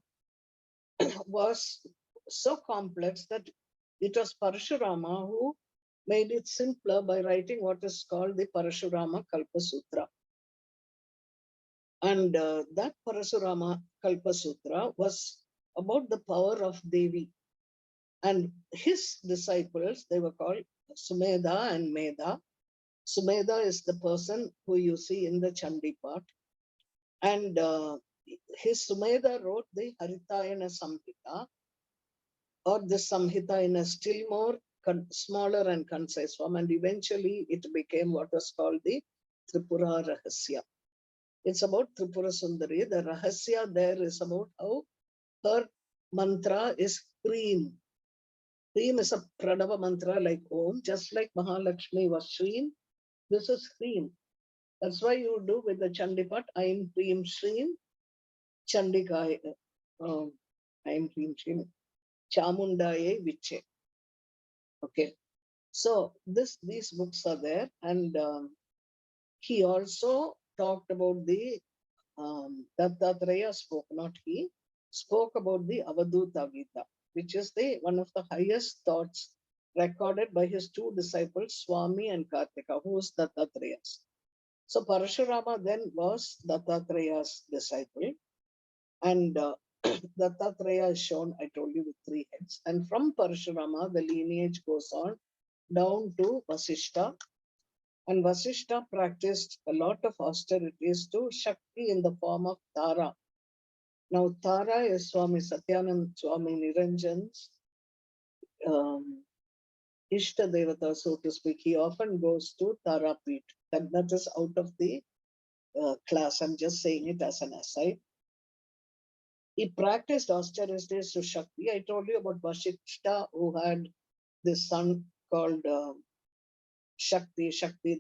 was so complex that it was Parashurama who made it simpler by writing what is called the Parashurama Kalpa Sutra. And that Parashurama Kalpa Sutra was about the power of Devi. And his disciples, they were called Sumedha and Medha. Sumedha is the person who you see in the Chandi part. And his Sumedha wrote the Haritayana Samhita, or the Samhita, in a still more smaller and concise form. And eventually it became what was called the Tripura Rahasya. It's about Tripura Sundari. The Rahasya there is about how her mantra is Preem. Preem is a Pranava mantra like Om, just like Mahalakshmi was Shreem. This is Preem. That's why you do with the Chandipat, Aim Preem Shreem, Chandikai, Aim Preem Shreem, Chamundaye Viche. Okay. So these books are there. And he also talked about the Dattatreya spoke, not he, spoke about the Avaduta Gita, which is one of the highest thoughts recorded by his two disciples, Swami and Kartika, who is Dattatreya's. So Parashurama then was Dattatreya's disciple. And Dattatreya is shown, I told you, with three heads. And from Parashurama, the lineage goes on down to Vasishta. And Vasishta practiced a lot of austerities to Shakti in the form of Tara. Now, Tara is Swami Satyanand Swami Niranjan's Ishta Devata, so to speak. He often goes to Tara Peeth. That is out of the class. I'm just saying it as an aside. He practiced austerities to Shakti. I told you about Vasishta, who had this son called Shakti,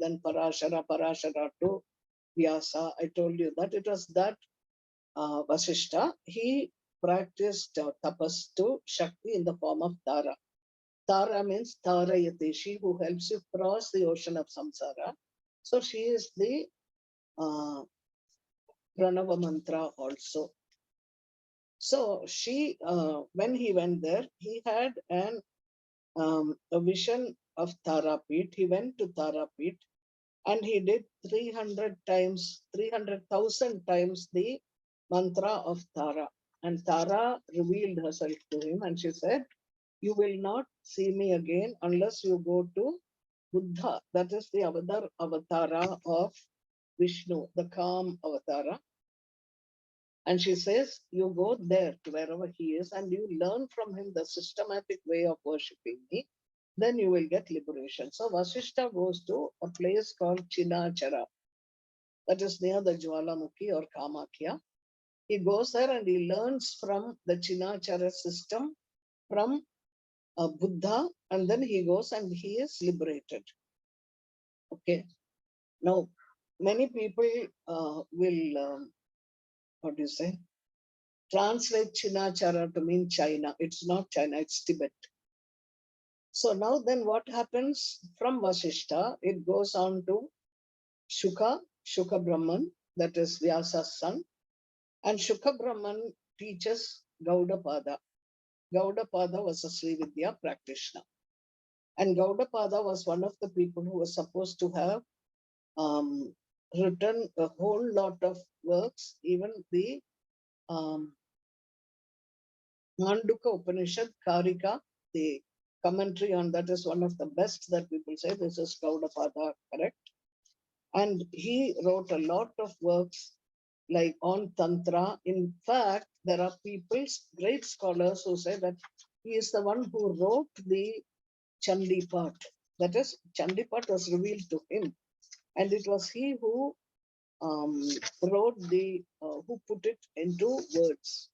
then Parashara to Vyasa. I told you that it was that Vasishta. He practiced tapas to Shakti in the form of Tara. Tara means Tarayati, she who helps you cross the ocean of samsara. So she is the Pranava mantra also. So she, when he went there, he had a vision of Tarapit. He went to Tarapit and he did 300 times, 300,000 times the mantra of Tara. And Tara revealed herself to him and she said, you will not see me again unless you go to Buddha. That is the avatara of Vishnu, the calm avatara. And she says, you go there to wherever he is and you learn from him the systematic way of worshipping me, then you will get liberation. So Vasishta goes to a place called Chinachara, that is near the Jwalamukhi or Kamakhya. He goes there and he learns from the Chinachara system, from Buddha, and then he goes and he is liberated. Okay. Now, many people will, what do you say, translate Chinachara to mean China. It's not China, it's Tibet. So now then what happens from Vasishta, it goes on to Shuka Brahman, that is Vyasa's son. And Shuka Brahman teaches Gaudapada. Gaudapada was a Srividya practitioner. And Gaudapada was one of the people who was supposed to have written a whole lot of works, even the Manduka Upanishad, Karika, the commentary on that is one of the best that people say. This is Gaudapada, correct? And he wrote a lot of works like on Tantra. In fact, there are people, great scholars, who say that he is the one who wrote the Chandi part. That is, Chandi part was revealed to him. And it was he who wrote who put it into words.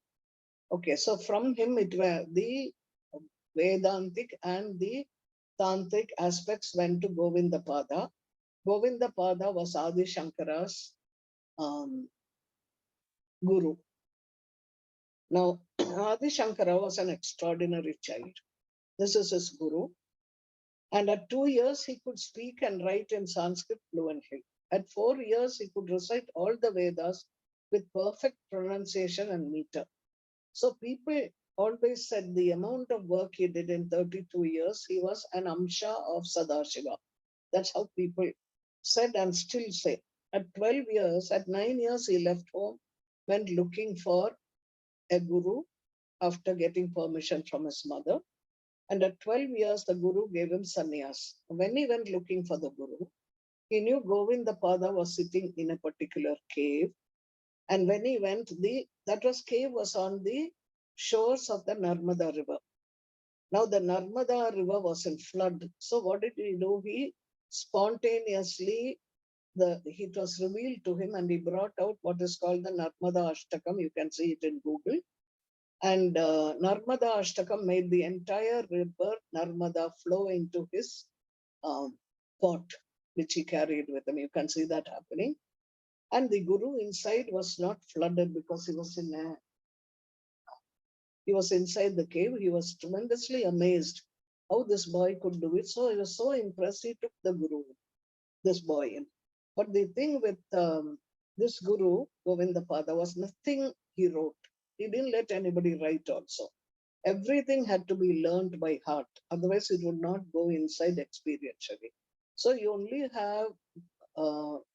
Okay, so from him it were the Vedantic and the Tantric aspects went to Govindapada. Govindapada was Adi Shankara's guru. Now, Adi Shankara was an extraordinary child. This is his guru. And at 2 years, he could speak and write in Sanskrit fluently. At 4 years, he could recite all the Vedas with perfect pronunciation and meter. So people always said the amount of work he did in 32 years, he was an Amsha of Sadashiva. That's how people said and still say. At 12 years, at 9 years, he left home, went looking for a guru after getting permission from his mother. And at 12 years, the guru gave him sannyas. When he went looking for the guru, he knew Govindapada was sitting in a particular cave. And when he went, that cave was on the shores of the Narmada River. Now the Narmada River was in flood. So what did he do? He spontaneously, it was revealed to him and he brought out what is called the Narmada Ashtakam. You can see it in Google. And Narmada Ashtakam made the entire river Narmada flow into his pot, which he carried with him. You can see that happening. And the guru inside was not flooded because he was inside the cave. He was tremendously amazed how this boy could do it. So he was so impressed, he took the guru, this boy in. But the thing with this guru, Govindapada, was nothing he wrote. He didn't let anybody write also. Everything had to be learned by heart. Otherwise, it would not go inside experientially. So you only have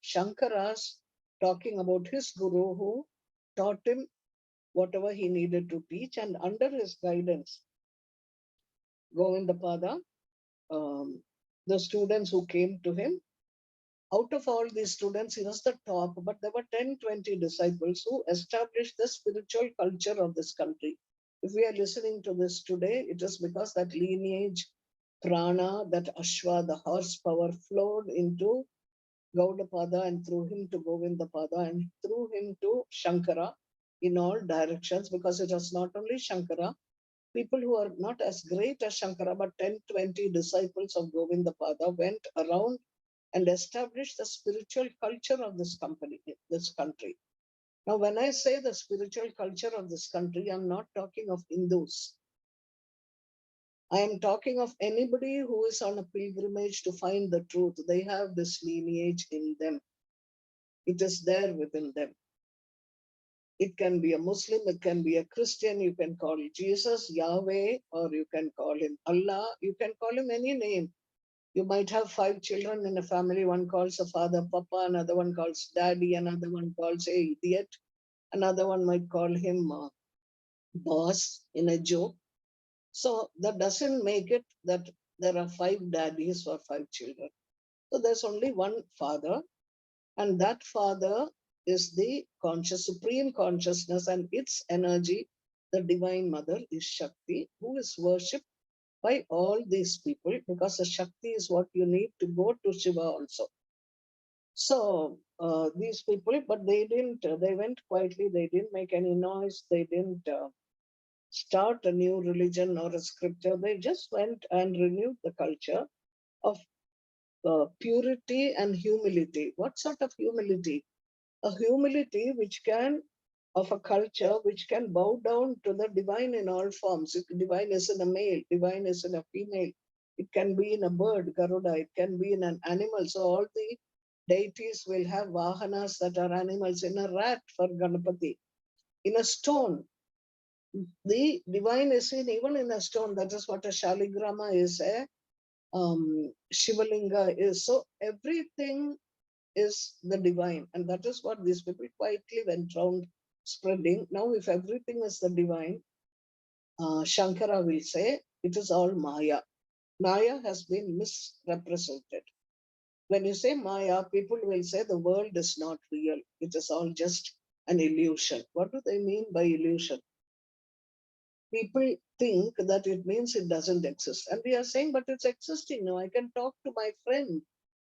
Shankara's talking about his guru who taught him whatever he needed to teach, and under his guidance, Govindapada, the students who came to him, out of all these students, he was the top, but there were 10, 20 disciples who established the spiritual culture of this country. If we are listening to this today, it is because that lineage, prana, that ashwa, the horsepower flowed into Gaudapada and through him to Govindapada and through him to Shankara in all directions, because it was not only Shankara, people who are not as great as Shankara, but 10, 20 disciples of Govindapada went around and established the spiritual culture of this country. Now, when I say the spiritual culture of this country, I'm not talking of Hindus. I am talking of anybody who is on a pilgrimage to find the truth. They have this lineage in them. It is there within them. It can be a Muslim, it can be a Christian, you can call Jesus, Yahweh, or you can call him Allah, you can call him any name. You might have 5 children in a family. One calls a father Papa, another one calls Daddy, another one calls a idiot, another one might call him boss in a joke. So that doesn't make it that there are 5 daddies for 5 children. So there's only one father, and that father is the supreme consciousness, and its energy, the divine mother, is Shakti, who is worshipped by all these people, because the Shakti is what you need to go to Shiva also. So these people, but they didn't, they went quietly, they didn't make any noise, they didn't start a new religion or a scripture. They just went and renewed the culture of purity and humility. What sort of humility? A humility which can, of a culture which can bow down to the divine in all forms. If divine is in a male, divine is in a female. It can be in a bird, Garuda. It can be in an animal. So all the deities will have vahanas that are animals. In a rat for Ganapati. In a stone, the divine is in even in a stone. That is what a Shaligrama is, a Shivalinga is. So everything is the divine, and that is what these people quietly went round spreading. Now, if everything is the divine, Shankara will say it is all Maya. Maya has been misrepresented. When you say Maya, people will say the world is not real. It is all just an illusion. What do they mean by illusion? People think that it means it doesn't exist. And we are saying, but it's existing now. I can talk to my friend.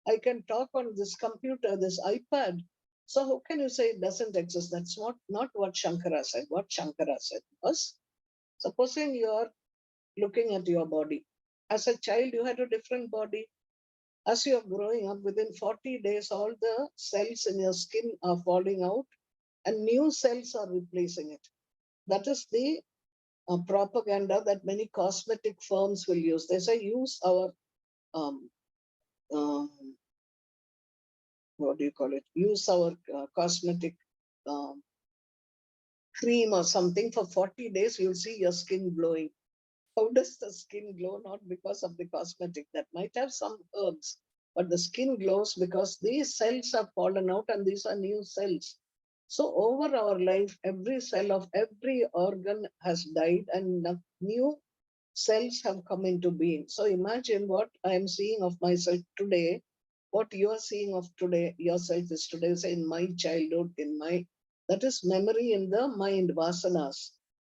I can talk on this computer, this iPad. So how can you say it doesn't exist? That's not what Shankara said. What Shankara said was, supposing you are looking at your body. As a child, you had a different body. As you are growing up, within 40 days, all the cells in your skin are falling out and new cells are replacing it. That is the propaganda that many cosmetic firms will use. They say, use our, um, um, what do you call it? Use our cosmetic um, cream or something for 40 days, you'll see your skin glowing. How does the skin glow? Not because of the cosmetic. That might have some herbs, but the skin glows because these cells have fallen out and these are new cells. So over our life, every cell of every organ has died and new cells have come into being. So imagine what I am seeing of myself today, what you are seeing of today, yourself is today, say in my childhood, that is memory in the mind, vasanas.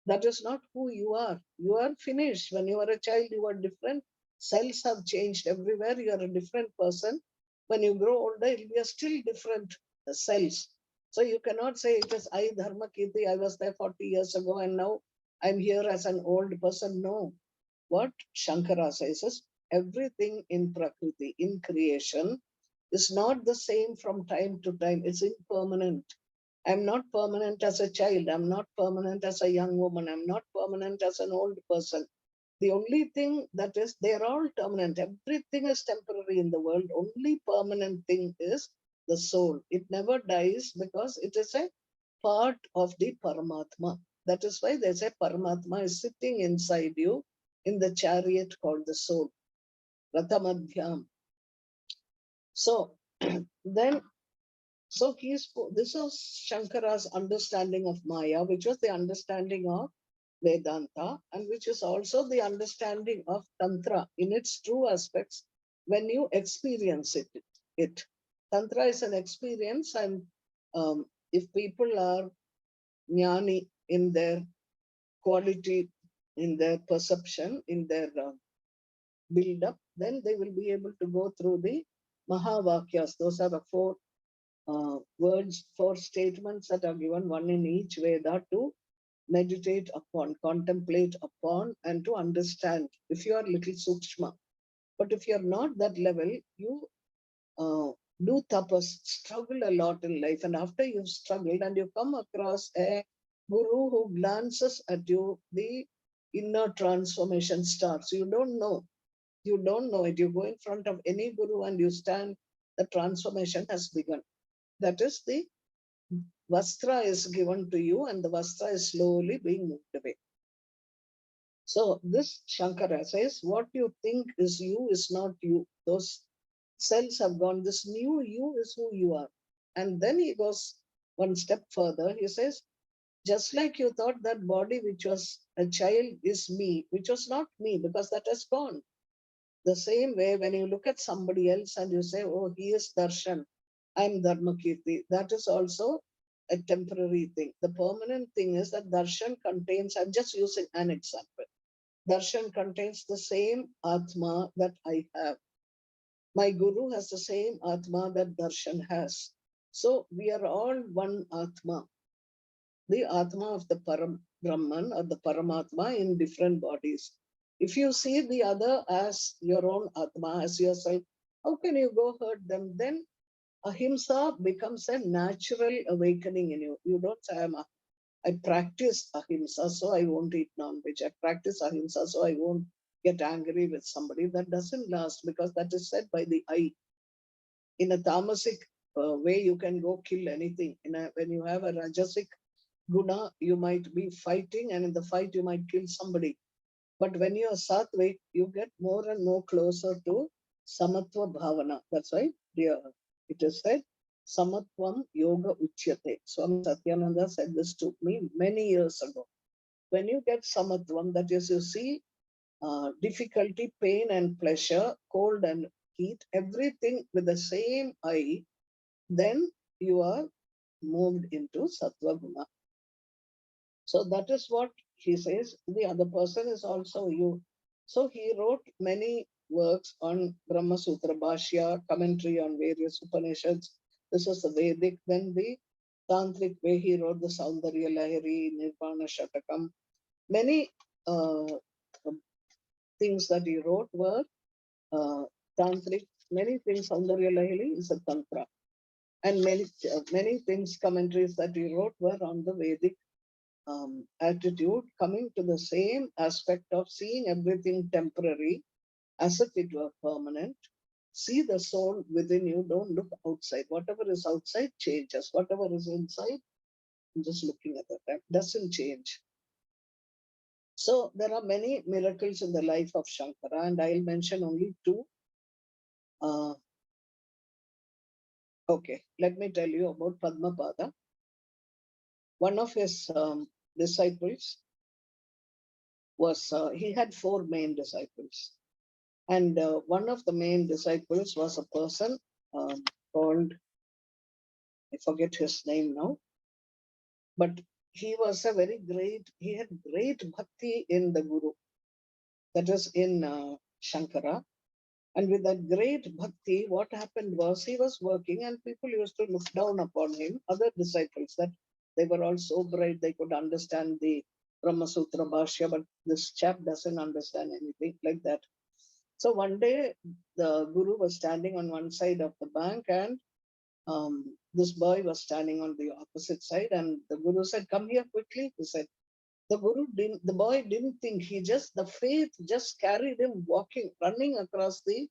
That is not who you are. You are finished. When you were a child, you were different. Cells have changed everywhere. You are a different person. When you grow older, you'll be a still different cells. So you cannot say it is I, Dharmakeerti, I was there 40 years ago and now I'm here as an old person. No. What Shankara says is everything in Prakriti, in creation, is not the same from time to time. It's impermanent. I'm not permanent as a child. I'm not permanent as a young woman. I'm not permanent as an old person. The only thing that is, they're all permanent. Everything is temporary in the world. Only permanent thing is the soul. It never dies because it is a part of the Paramatma. That is why they say Paramatma is sitting inside you in the chariot called the soul, Rathamadhyam. So then, this was Shankara's understanding of Maya, which was the understanding of Vedanta, and which is also the understanding of Tantra in its true aspects when you experience it. Tantra is an experience, and if people are jnani in their quality, in their perception, in their build up, then they will be able to go through the Mahavakyas. Those are the four words, four statements that are given, one in each Veda, to meditate upon, contemplate upon, and to understand if you are little sukshma. But if you're not that level, you do tapas, struggle a lot in life. And after you've struggled and you come across a guru who glances at you, the inner transformation starts. You don't know. You don't know it. You go in front of any guru and you stand, the transformation has begun. That is, the vastra is given to you and the vastra is slowly being moved away. So this Shankara says, what you think is you is not you. Those cells have gone. This new you is who you are. And then he goes one step further. He says, just like you thought that body which was a child is me, which was not me, because that has gone. The same way, when you look at somebody else and you say, oh, he is Darshan, I'm Dharmakeerti, that is also a temporary thing. The permanent thing is that Darshan contains, I'm just using an example. Darshan contains the same Atma that I have. My Guru has the same Atma that Darshan has. So we are all one Atma, the Atma of the Param Brahman or the Paramatma in different bodies. If you see the other as your own Atma, as yourself, how can you go hurt them? Then ahimsa becomes a natural awakening in you. You don't say, I practice ahimsa, so I won't eat non-veg. I practice ahimsa, so I won't get angry with somebody. That doesn't last, because that is said by the I. In a tamasic way, you can go kill anything. When you have a rajasic guna, you might be fighting, and in the fight, you might kill somebody. But when you are sattvic, you get more and more closer to samatva bhavana. That's why it is said, samatvam yoga uchyate. Swami Satyananda said this to me many years ago. When you get samatvam, that is, you see difficulty, pain and pleasure, cold and heat, everything with the same eye, then you are moved into sattva guna. So that is what he says. The other person is also you. So he wrote many works on Brahma Sutra, Bhashya, commentary on various Upanishads. This is the Vedic. Then the Tantric way, he wrote the Saundarya Lahari, Nirvana Shatakam. Many things that he wrote were Tantric. Many things, Saundarya Lahari is a Tantra. And many things, commentaries that he wrote were on the Vedic attitude, coming to the same aspect of seeing everything temporary as if it were permanent. See the soul within you, don't look outside. Whatever is outside changes. Whatever is inside, I'm just looking at that, doesn't change. So there are many miracles in the life of Shankara, and I'll mention only two. Okay, let me tell you about Padmapada. One of his disciples was, he had four main disciples. And one of the main disciples was a person called, I forget his name now, but he was a very great, he had great bhakti in the Guru, that is in Shankara. And with that great bhakti, what happened was he was working and people used to look down upon him, other disciples, that they were all so bright, they could understand the Brahma Sutra Bhashya, but this chap doesn't understand anything, like that. So one day, the Guru was standing on one side of the bank, and this boy was standing on the opposite side. And the Guru said, "Come here quickly." He said, the boy didn't think. The faith just carried him walking, running across the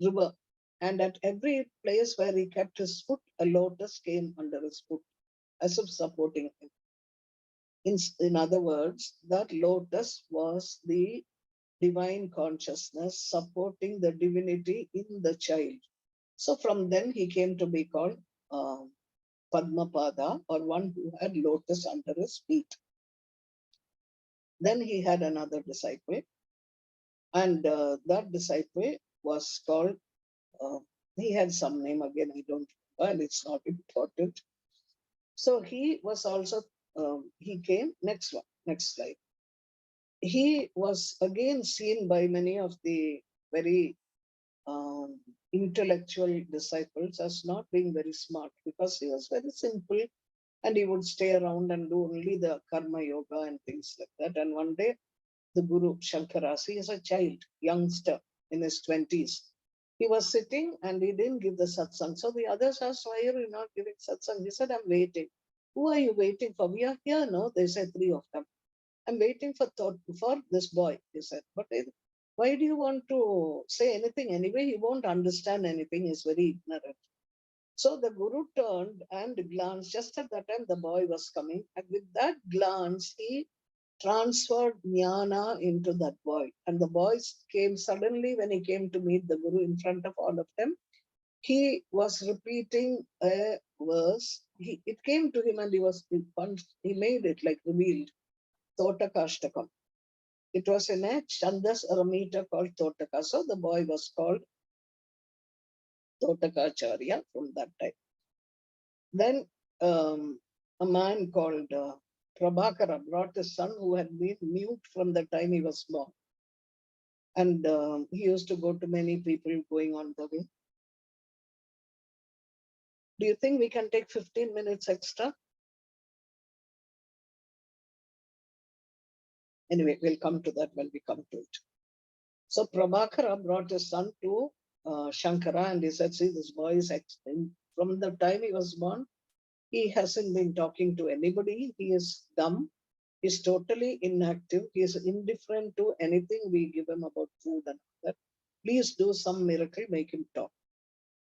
river. And at every place where he kept his foot, a lotus came under his foot, as if supporting him. In other words, that lotus was the divine consciousness supporting the divinity in the child. So from then he came to be called Padmapada, or one who had lotus under his feet. Then he had another disciple, and that disciple was called, he had some name again, I don't know, and it's not important. So he was also, he came, next slide. He was again seen by many of the very intellectual disciples as not being very smart, because he was very simple and he would stay around and do only the karma yoga and things like that. And one day, the Guru Shankara, he is a child, youngster in his 20s. He was sitting and he didn't give the satsang. So the others asked, why are you not giving satsang? He said, I'm waiting. Who are you waiting for? We are here, no? They said, three of them. I'm waiting for this boy, he said. But why do you want to say anything anyway? He won't understand anything. He's very ignorant. So the Guru turned and glanced. Just at that time, the boy was coming. And with that glance, he transferred jnana into that boy. And the boy came suddenly when he came to meet the Guru in front of all of them. He was repeating a verse. It came to him and he made it like revealed. Totakashtakam. It was in a Chandas or a meter called Totaka. So the boy was called Totakacharya from that time. Then a man called Prabhakara brought his son who had been mute from the time he was born. And he used to go to many people going on the way. Do you think we can take 15 minutes extra? Anyway, we'll come to that when we come to it. So Prabhakara brought his son to Shankara and he said, see, this boy is from the time he was born, he hasn't been talking to anybody. He is dumb. He's totally inactive. He is indifferent to anything we give him about food and all that. Please do some miracle, make him talk.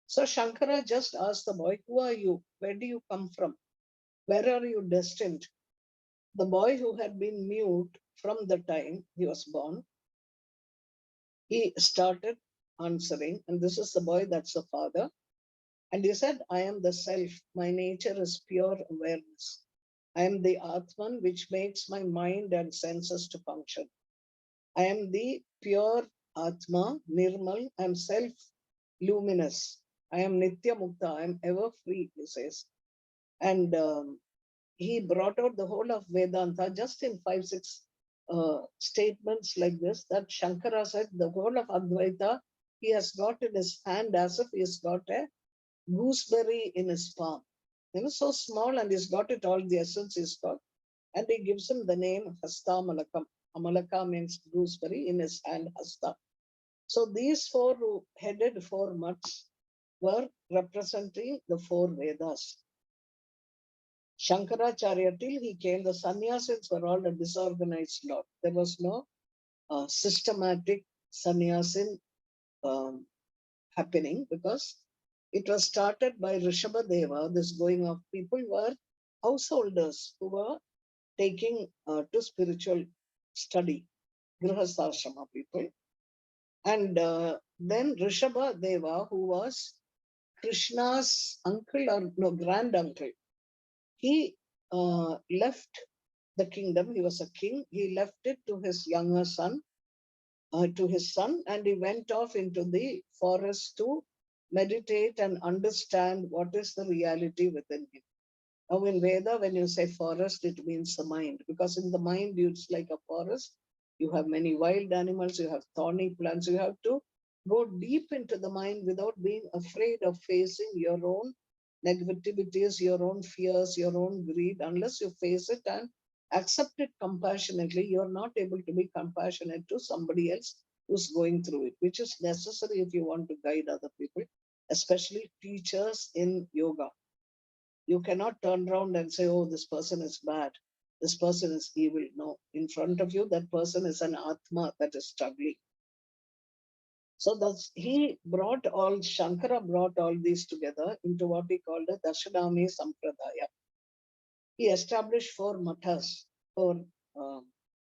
So Shankara just asked the boy, who are you? Where do you come from? Where are you destined? The boy who had been mute from the time he was born, he started answering. And this is the boy, that's the father. And he said, I am the self. My nature is pure awareness. I am the Atman, which makes my mind and senses to function. I am the pure Atma, Nirmal. I am self-luminous. I am Nitya Mukta. I am ever free, he says. And he brought out the whole of Vedanta just in 5-6 statements like this, that Shankara said the whole of Advaita, he has got in his hand as if he has got a gooseberry in his palm. So small, and he's got it all, the essence he's got. And he gives him the name Hasta Malakam. Amalaka means gooseberry, in his hand, Hasta. So these four who headed 4 mutts were representing the 4 Vedas. Shankaracharya, till he came, the sannyasis were all a disorganized lot. There was no systematic sannyasin happening, because it was started by Rishabha Deva. This going of people were householders who were taking to spiritual study, Grihastha people. And then Rishabha Deva, who was Krishna's uncle or no, granduncle, he left the kingdom. He was a king. He left it to his younger son, and he went off into the forest to meditate and understand what is the reality within him. Now in Veda, when you say forest, it means the mind, because in the mind, it's like a forest. You have many wild animals, you have thorny plants, you have to go deep into the mind without being afraid of facing your own negativities, your own fears, your own greed. Unless you face it and accept it compassionately, you're not able to be compassionate to somebody else who's going through it, which is necessary if you want to guide other people, especially teachers in yoga. You cannot turn around and say, oh, this person is bad, this person is evil. No, in front of you, that person is an Atma that is struggling. So Shankara brought all these together into what he called a Darshanami Sampradaya. He established 4 mathas, 4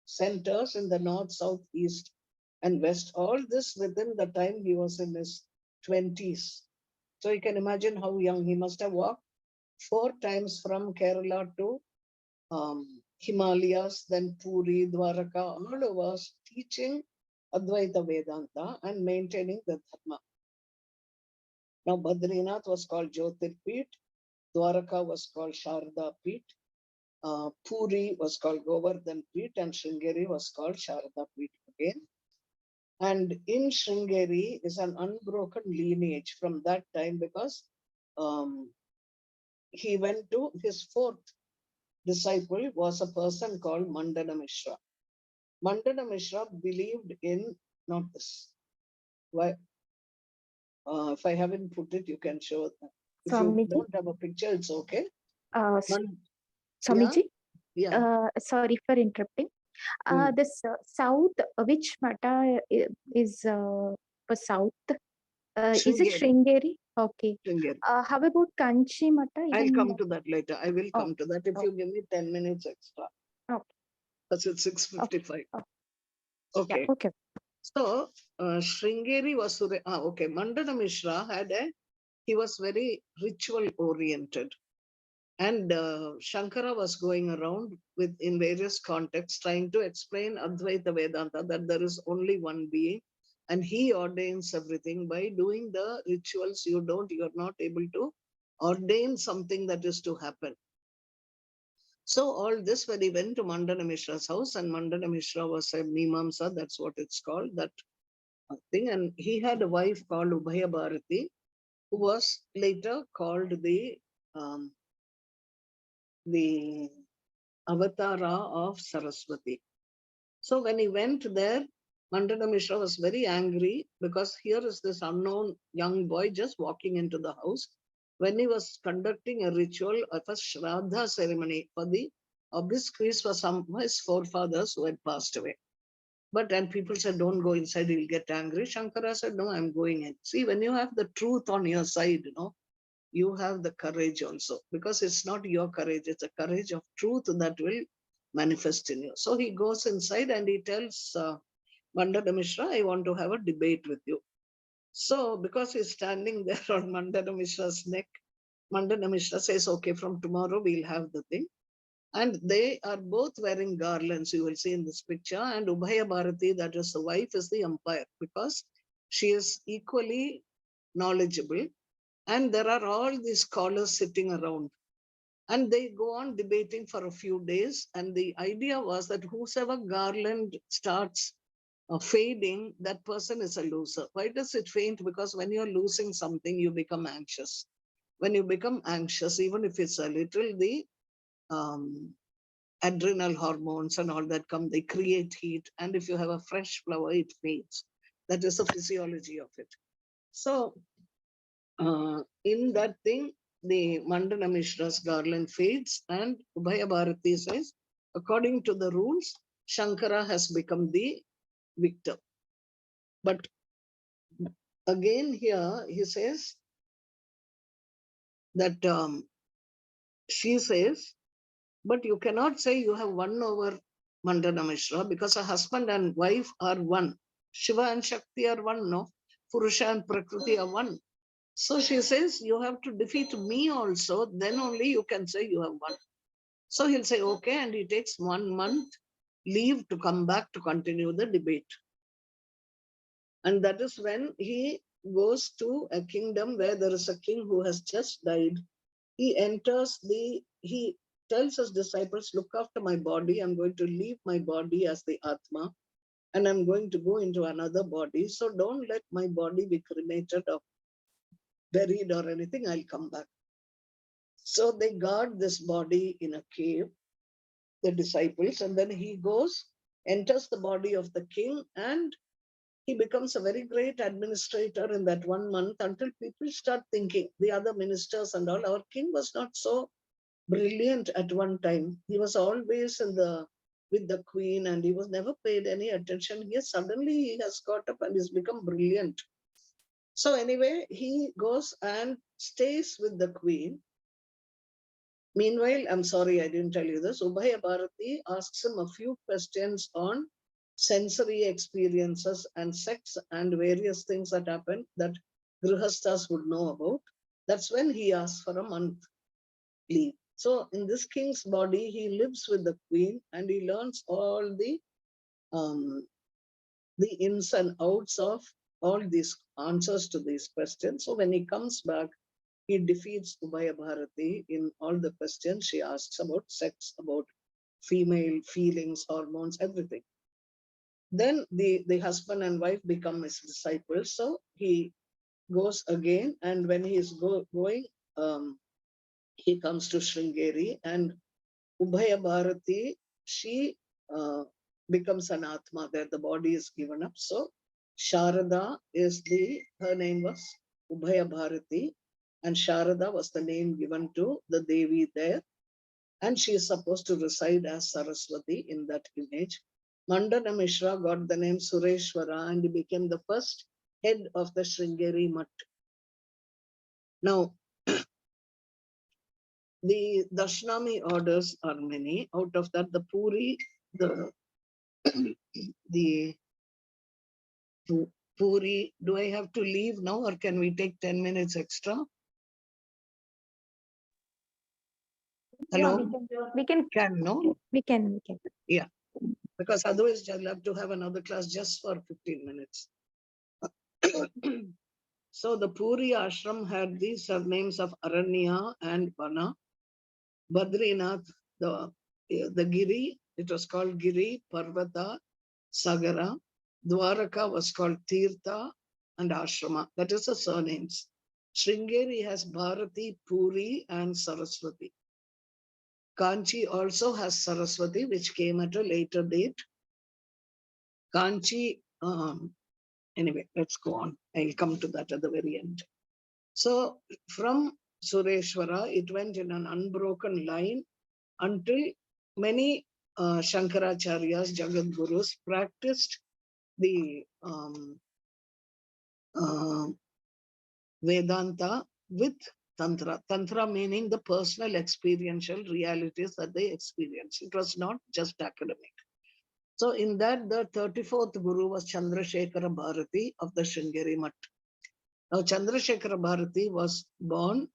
centers in the north, south, east, and west. All this within the time he was in his 20s. So you can imagine how young he must have walked 4 times from Kerala to Himalayas, then Puri, Dwaraka, all of us teaching Advaita Vedanta and maintaining the Dharma. Now Badrinath was called Jyotirpit, Dwaraka was called Sharda Pit, Puri was called Govardhan Pit, and Sringeri was called Sharda Pit again. And in Sringeri is an unbroken lineage from that time, because um, he went to his fourth disciple was a person called Mandana Mishra. Mandana Mishra believed in, not this. Why? If I haven't put it, you can show that. If you Swamiji, don't have a picture, it's okay. Yeah, Swamiji, yeah. sorry for interrupting. This south, which mata is for south? Is it Sringeri. Sringeri? Okay. Sringeri. How about Kanchi mata? I'll Even come to that later. I will come to that if oh, you give me 10 minutes extra. okay. Because it's Okay. 6:55. Okay. Yeah. Okay. Okay. So, Sringeri was, okay, Mandana Mishra he was very ritual oriented. And Shankara was going around with in various contexts trying to explain Advaita Vedanta, that there is only one being, and he ordains everything by doing the rituals. You're not able to ordain something that is to happen. So all this, when he went to Mandana Mishra's house, and Mandana Mishra was a Mimamsa, that's what it's called, that thing. And he had a wife called Ubhaya Bharati, who was later called um, the Avatara of Saraswati. So when he went there, Mandana Mishra was very angry, because here is this unknown young boy just walking into the house. When he was conducting a ritual of a Shraddha ceremony for the obsequies for some of his forefathers who had passed away. And people said, don't go inside, he'll get angry. Shankara said, no, I'm going in. See, when you have the truth on your side, you have the courage also, because it's not your courage, it's a courage of truth that will manifest in you. So he goes inside and he tells Mandana Mishra, I want to have a debate with you. So because he's standing there on Mandana Mishra's neck, Mandana Mishra says, okay, from tomorrow we'll have the thing. And they are both wearing garlands, you will see in this picture. And Ubhaya Bharati, that is the wife, is the umpire, because she is equally knowledgeable. And there are all these scholars sitting around. And they go on debating for a few days. And the idea was that whosoever garland starts fading, that person is a loser. Why does it fade? Because when you're losing something, you become anxious. When you become anxious, even if it's a little, the um, adrenal hormones and all that come, they create heat. And if you have a fresh flower, it fades. That is the physiology of it. So in that thing, the Mandana Mishra's garland fades, and Ubhaya Bharati says, according to the rules, Shankara has become the victor. But again here, he says that she says, but you cannot say you have won over Mandana Mishra, because a husband and wife are one. Shiva and Shakti are one, no? Purusha and Prakriti are one. So she says, you have to defeat me also, then only you can say you have won. So he'll say, okay, and he takes 1 month leave to come back to continue the debate. And that is when he goes to a kingdom where there is a king who has just died. He he tells his disciples, look after my body. I'm going to leave my body as the Atma, and I'm going to go into another body. So don't let my body be cremated or buried or anything. I'll come back. So they guard this body in a cave, the disciples, and then he goes, enters the body of the king, and he becomes a very great administrator in that 1 month, until people start thinking, the other ministers and all, our king was not so brilliant at one time. He was always with the queen, and he was never paid any attention. Here suddenly he has got up and he's become brilliant. So anyway, he goes and stays with the queen. Meanwhile, I'm sorry, I didn't tell you this. Ubhaya Bharati asks him a few questions on sensory experiences and sex and various things that happen that Grihasthas would know about. That's when he asks for a month leave. So in this king's body, he lives with the queen and he learns all the ins and outs of all these answers to these questions. So when he comes back, he defeats Ubhaya Bharati in all the questions she asks about sex, about female feelings, hormones, everything. Then the husband and wife become his disciples. So he goes again, and when he is going, he comes to Sringeri, and Ubhaya Bharati, she becomes an Atma there, the body is given up. So Sharada is her name was Ubhaya Bharati, and Sharada was the name given to the Devi there. And she is supposed to reside as Saraswati in that image. Mandana Mishra got the name Sureshwara, and he became the first head of the Sringeri Mutt. Now, the Darshanami orders are many. Out of that, the Puri, the Puri, do I have to leave now, or can we take 10 minutes extra? Hello? Yeah, we can. No? We can. Yeah, because otherwise I'll have to have another class just for 15 minutes. So the Puri ashram had these surnames of Aranya and Vana. Badrinath, the Giri, it was called Giri, Parvata, Sagara. Dwaraka was called Tirtha and Ashrama. That is the surnames. Sringeri has Bharati, Puri, and Saraswati. Kanchi also has Saraswati, which came at a later date. Kanchi, anyway, let's go on. I'll come to that at the very end. So from Sureshwara, it went in an unbroken line until many Shankaracharyas, Jagat Gurus, practiced the Vedanta with Tantra. Tantra meaning the personal experiential realities that they experience. It was not just academic. So in that, the 34th Guru was Chandrasekhara Bharati of the Sringeri Mutt. Now Chandrasekhara Bharati was born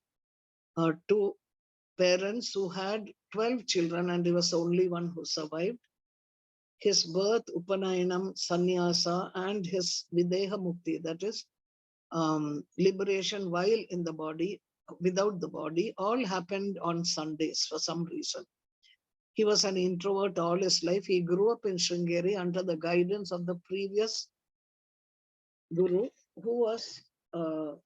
to parents who had 12 children, and he was the only one who survived. His birth, Upanayanam, Sannyasa, and his Videha Mukti, that is liberation while in the body, without the body, all happened on Sundays for some reason. He was an introvert all his life. He grew up in Sringeri under the guidance of the previous Guru, who was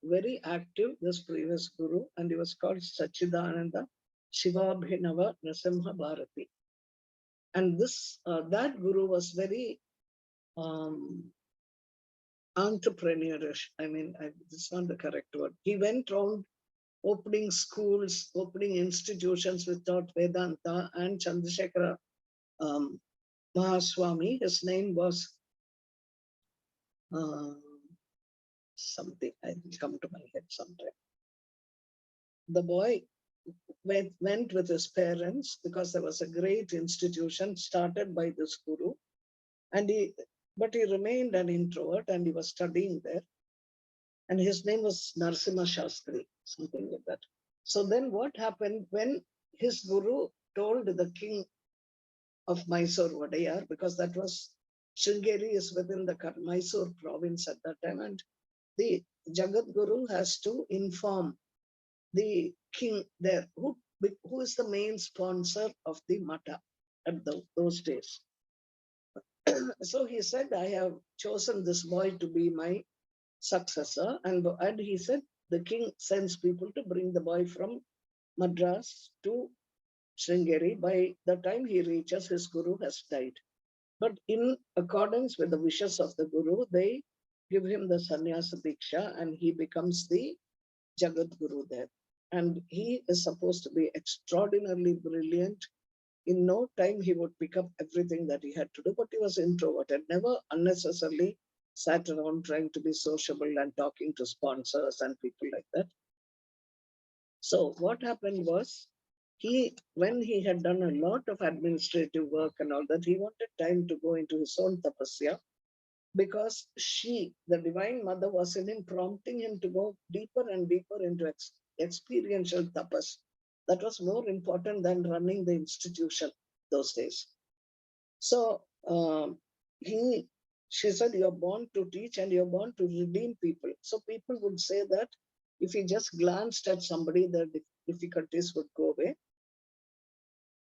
very active, this previous Guru, and he was called Sachidananda Shivabhinava Nasimha Bharati. And that Guru was very entrepreneurish. I mean, it's not the correct word. He went around opening schools, opening institutions which taught Vedanta, and Chandrasekhara Mahaswami, his name was something, I will come to my head sometime. The boy went with his parents because there was a great institution started by this Guru, but he remained an introvert and he was studying there. And his name was Narasimha Shastri, something like that. So then what happened when his Guru told the king of Mysore, Vadayar, because that was, Sringeri is within the Mysore province at that time, and the Jagat Guru has to inform the king there, who is the main sponsor of the Mata at those days. So he said, I have chosen this boy to be my successor. And he said, the king sends people to bring the boy from Madras to Sringeri. By the time he reaches, his Guru has died. But in accordance with the wishes of the Guru, they give him the Sannyasa Diksha and he becomes the Jagat Guru there. And he is supposed to be extraordinarily brilliant. In no time, he would pick up everything that he had to do, but he was introverted, never unnecessarily sat around trying to be sociable and talking to sponsors and people like that. So what happened was, when he had done a lot of administrative work and all that, he wanted time to go into his own tapasya, because the Divine Mother, was in him, prompting him to go deeper and deeper into experiential tapas. That was more important than running the institution those days. So she said, you're born to teach and you're born to redeem people. So people would say that if he just glanced at somebody, the difficulties would go away.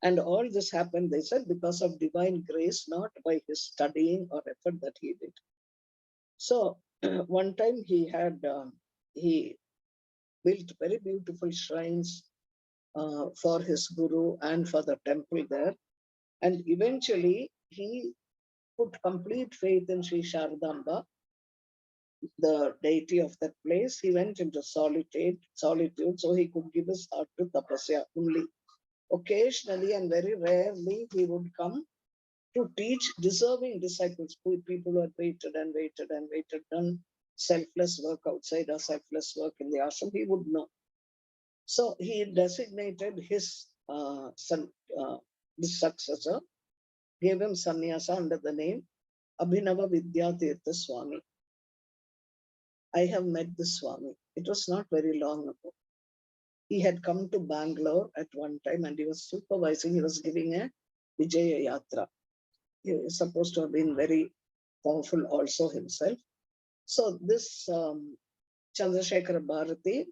And all this happened, they said, because of divine grace, not by his studying or effort that he did. So one time he built very beautiful shrines for his guru and for the temple there. And eventually he put complete faith in Sri Sharadamba, the deity of that place. He went into solitude so he could give his heart to tapasya only. Occasionally and very rarely he would come to teach deserving disciples, people who had waited and waited and waited, done selfless work outside or selfless work in the ashram, he would know. So he designated his his successor, gave him sannyasa under the name Abhinava Vidyatirtha Swami. I have met this Swami. It was not very long ago. He had come to Bangalore at one time and he was supervising, he was giving a Vijaya Yatra. He is supposed to have been very powerful also himself. So this Chandrasekhara Bharati,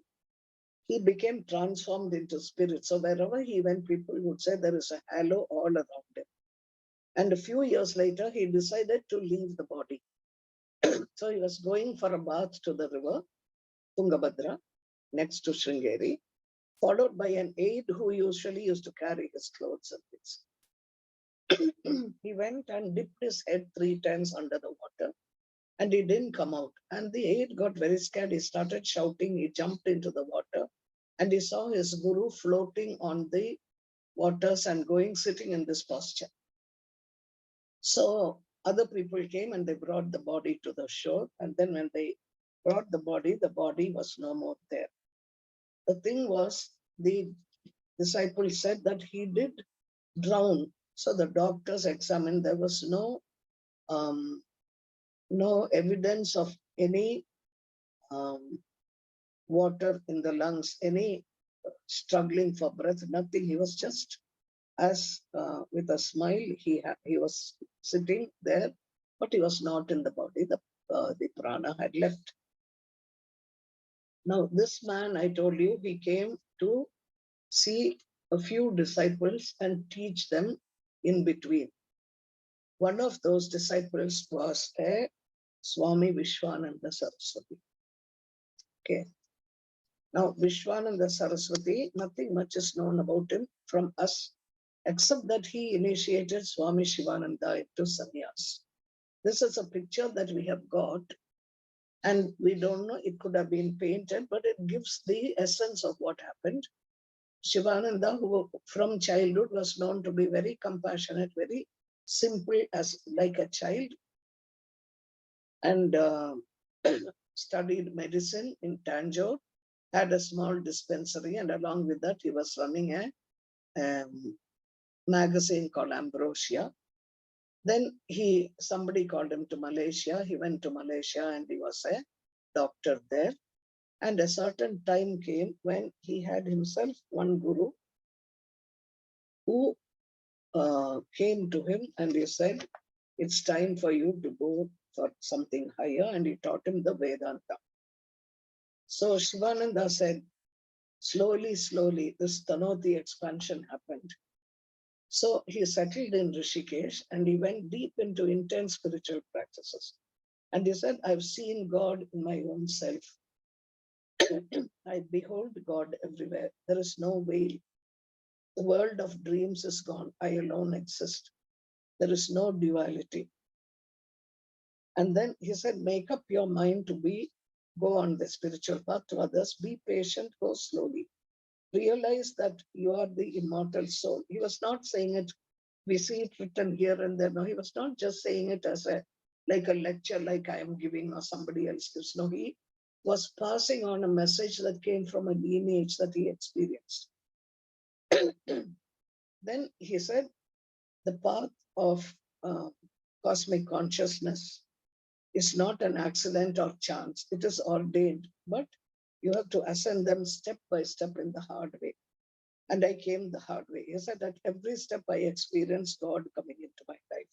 he became transformed into spirit. So wherever he went, people would say there is a halo all around him. And a few years later, he decided to leave the body. So he was going for a bath to the river, Tungabhadra, next to Sringeri, followed by an aide who usually used to carry his clothes and things. He went and dipped his head 3 times under the water and he didn't come out. And the aide got very scared. He started shouting. He jumped into the water and he saw his guru floating on the waters and sitting in this posture. So other people came and they brought the body to the shore. And then when they brought the body was no more there. The thing was, the disciple said that he did drown. So the doctors examined, there was no evidence of any water in the lungs, any struggling for breath, nothing. He was just as with a smile, he was sitting there, but he was not in the body. The prana had left. Now, this man, I told you, he came to see a few disciples and teach them in between. One of those disciples was a Swami Vishwananda Saraswati. Okay. Now, Vishwananda Saraswati, nothing much is known about him from us, except that he initiated Swami Shivananda into sannyas. This is a picture that we have got, and we don't know, it could have been painted, but it gives the essence of what happened. Shivananda, who from childhood was known to be very compassionate, very simple as like a child, and studied medicine in Tanjore, had a small dispensary, and along with that, he was running a magazine called Ambrosia. Then somebody called him to Malaysia. He went to Malaysia and he was a doctor there. And a certain time came when he had himself one guru who came to him and he said, it's time for you to go for something higher. And he taught him the Vedanta. So Shivananda said, slowly, this Tanoti expansion happened. So he settled in Rishikesh and he went deep into intense spiritual practices. And he said, I've seen God in my own self. I behold God everywhere. There is no veil. The world of dreams is gone. I alone exist. There is no duality. And then he said, make up your mind to go on the spiritual path to others. Be patient, go slowly. Realize that you are the immortal soul. He was not saying it, we see it written here and there. No, he was not just saying it as like a lecture, like I am giving or somebody else gives. No, he was passing on a message that came from a lineage that he experienced. Then he said, the path of cosmic consciousness is not an accident or chance. It is ordained, but you have to ascend them step by step in the hard way. And I came the hard way. He said that every step I experienced God coming into my life.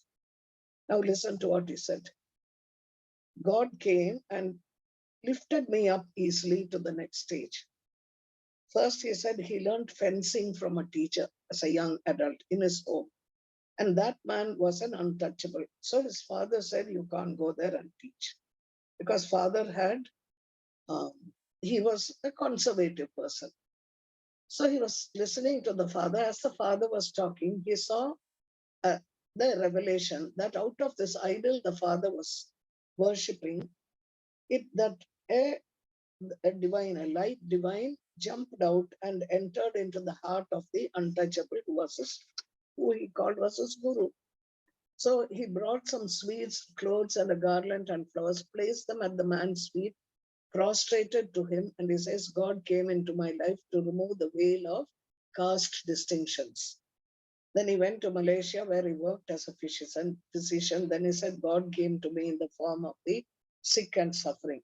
Now listen to what he said. God came and lifted me up easily to the next stage. First, he said he learned fencing from a teacher as a young adult in his home. And that man was an untouchable. So his father said, you can't go there and teach. Because father had, um, he was a conservative person. So he was listening to the father. As the father was talking, he saw uh, the revelation that out of this idol the father was worshipping, it that a divine, a light divine jumped out and entered into the heart of the untouchable who he called was his guru. So he brought some sweets, clothes, and a garland and flowers, placed them at the man's feet, prostrated to him, and he says, God came into my life to remove the veil of caste distinctions. Then he went to Malaysia where he worked as a physician. Then he said, God came to me in the form of the sick and suffering.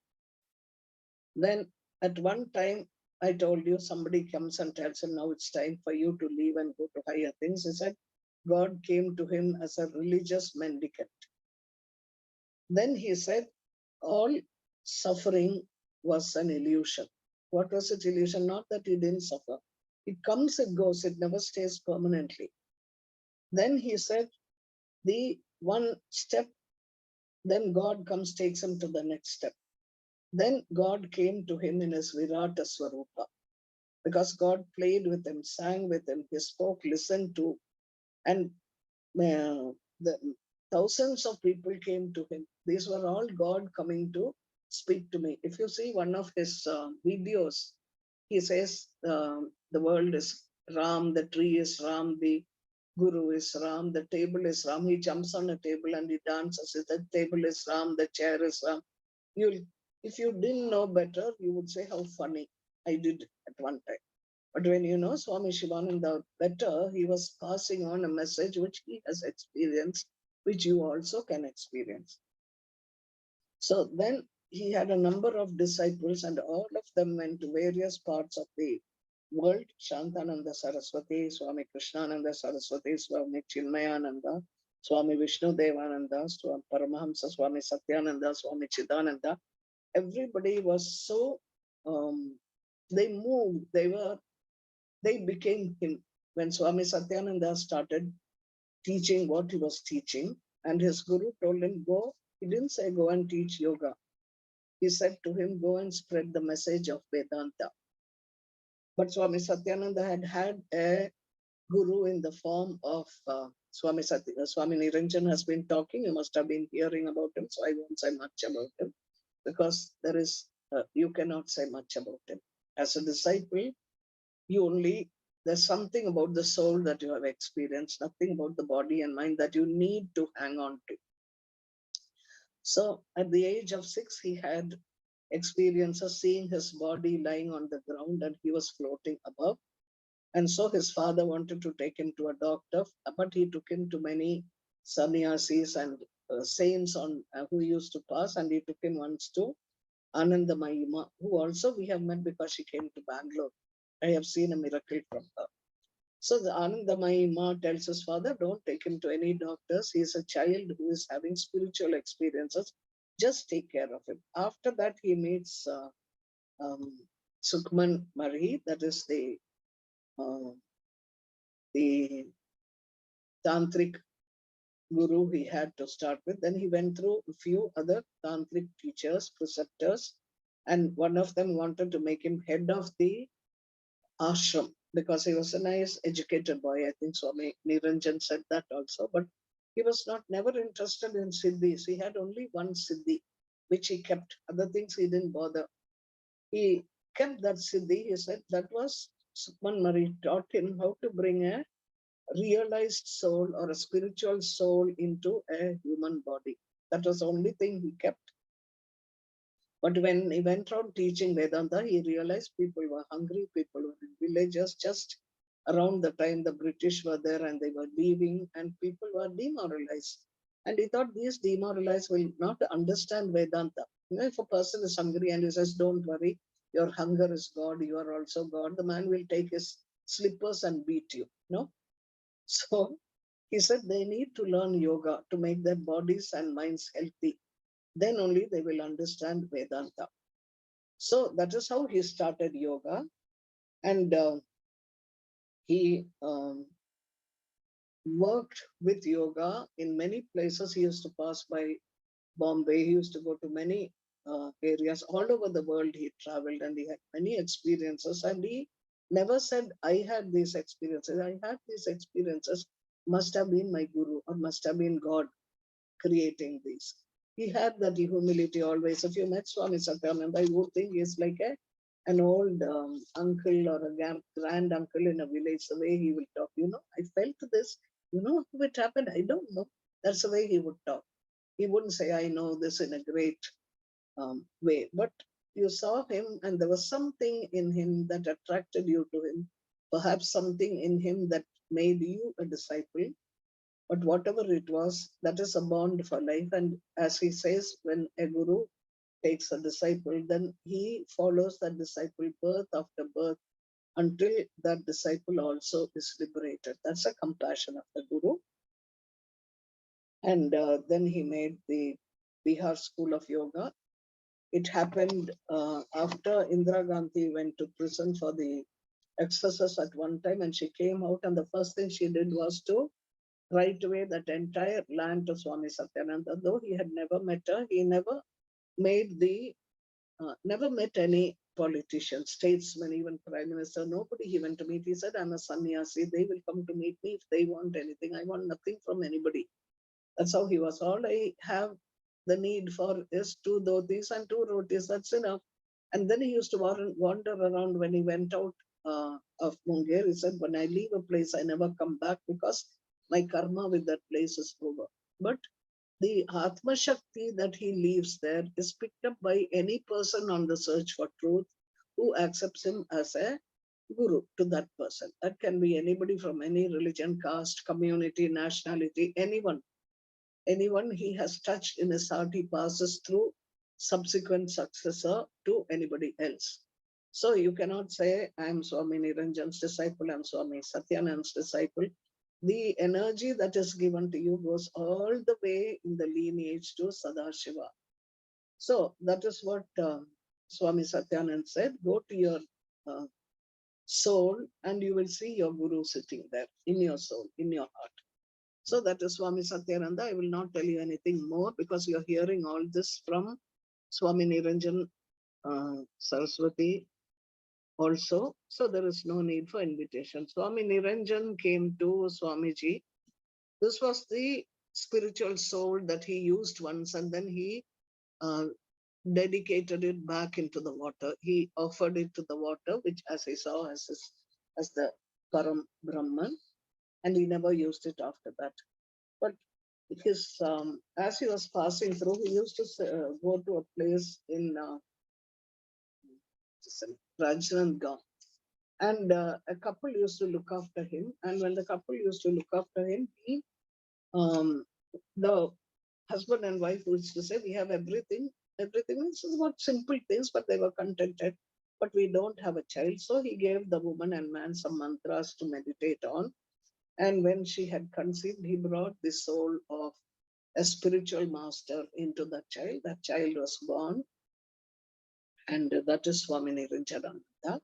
Then at one time, I told you, somebody comes and tells him, now it's time for you to leave and go to higher things. He said, God came to him as a religious mendicant. Then he said, all suffering was an illusion. What was its illusion? Not that he didn't suffer. It comes, it goes, it never stays permanently. Then he said, the one step, then God comes, takes him to the next step. Then God came to him in his Virata Swarupa, because God played with him, sang with him, he spoke, listened to, and the thousands of people came to him. These were all God coming to speak to me. If you see one of his videos, he says, the world is Ram, the tree is Ram, the Guru is Ram, the table is Ram. He jumps on a table and he dances. The table is Ram, the chair is Ram. You'll, if you didn't know better, you would say how funny I did at one time. But when you know Swami Shivananda better, he was passing on a message which he has experienced, which you also can experience. So then he had a number of disciples, and all of them went to various parts of the world. Shantananda Saraswati, Swami Krishnananda Saraswati, Swami Chinmayananda, Swami Vishnu Devananda, Swami Paramahamsa, Swami Satyananda, Swami Chidananda. Everybody was so, they moved, they became him. When Swami Satyananda started teaching what he was teaching, and his guru told him, go, he didn't say go and teach yoga. He said to him, go and spread the message of Vedanta. But Swami Satyananda had a guru in the form of Swami Niranjan has been talking. You must have been hearing about him, so I won't say much about him, because there is, you cannot say much about him. As a disciple, you only, there's something about the soul that you have experienced, nothing about the body and mind that you need to hang on to. So at the age of 6, he had experiences seeing his body lying on the ground and he was floating above. And so his father wanted to take him to a doctor, but he took him to many sannyasis and saints on who used to pass, and he took him once to Anandamayima, who also we have met because she came to Bangalore. I have seen a miracle from her. So the Anandamayi Ma tells his father, don't take him to any doctors. He is a child who is having spiritual experiences. Just take care of him. After that, he meets Sukhman Mari, that is the tantric guru he had to start with. Then he went through a few other tantric teachers, preceptors, and one of them wanted to make him head of the ashram because he was a nice educated boy. I think Swami Niranjan said that also, but he was not never interested in siddhis. He had only one siddhi, which he kept. Other things he didn't bother. He kept that siddhi. He said that was Sukhman Mari taught him how to bring a realized soul or a spiritual soul into a human body. That was the only thing he kept. But when he went around teaching Vedanta, he realized people were hungry, people were in villages just around the time the British were there and they were leaving, and people were demoralized. And he thought these demoralized will not understand Vedanta. You know, if a person is hungry and he says, don't worry, your hunger is God, you are also God, the man will take his slippers and beat you. No? So he said they need to learn yoga to make their bodies and minds healthy. Then only they will understand Vedanta. So that is how he started yoga. And he worked with yoga in many places. He used to pass by Bombay. He used to go to many areas all over the world. He traveled and he had many experiences. And he never said, I had these experiences. I had these experiences. Must have been my guru or must have been God creating these. He had that humility always. If you met Swami Satyananda, I would think he's like an old uncle or a grand uncle in a village, the way he will talk. I felt this. How it happened? I don't know. That's the way he would talk. He wouldn't say, I know this in a great way. But you saw him, and there was something in him that attracted you to him, perhaps something in him that made you a disciple. But whatever it was, that is a bond for life. And as he says, when a guru takes a disciple, then he follows that disciple birth after birth until that disciple also is liberated. That's a compassion of the guru. And then he made the Bihar School of Yoga. It happened after Indira Gandhi went to prison for the excesses at one time, and she came out, and the first thing she did was to write away that entire land to Swami Satyananda. Though he had never met her, he never never met any politician, statesman, even prime minister, nobody he went to meet. He said, I'm a sannyasi. They will come to meet me if they want anything. I want nothing from anybody. That's how he was. All I have the need for is 2 dhotis and 2 rotis. That's enough. And then he used to wander around when he went out of Munger. He said, when I leave a place, I never come back because my karma with that place is over. But the Atma Shakti that he leaves there is picked up by any person on the search for truth who accepts him as a guru to that person. That can be anybody from any religion, caste, community, nationality, anyone he has touched in his heart, he passes through subsequent successor to anybody else. So you cannot say, I'm Swami Niranjan's disciple, I'm Swami Satyananda's disciple. The energy that is given to you goes all the way in the lineage to Sadashiva. So that is what Swami Satyananda said. Go to your uh, soul and you will see your guru sitting there in your soul, in your heart. So that is Swami Satyananda. I will not tell you anything more because you're hearing all this from Swami Niranjan Saraswati also. So there is no need for invitation. Swami Niranjan came to Swamiji. This was the spiritual soul that he used once, and then he uh, dedicated it back into the water. He offered it to the water, which as he saw as the Param Brahman, and he never used it after that. But his as he was passing through, he used to go to a place in Rajnandgaon, and a couple used to look after him. And when the couple used to look after him, the husband and wife used to say, "We have everything. Everything is about simple things, but they were contented. But we don't have a child." So he gave the woman and man some mantras to meditate on. And when she had conceived, he brought the soul of a spiritual master into that child. That child was born, and that is Swami Niranjananda.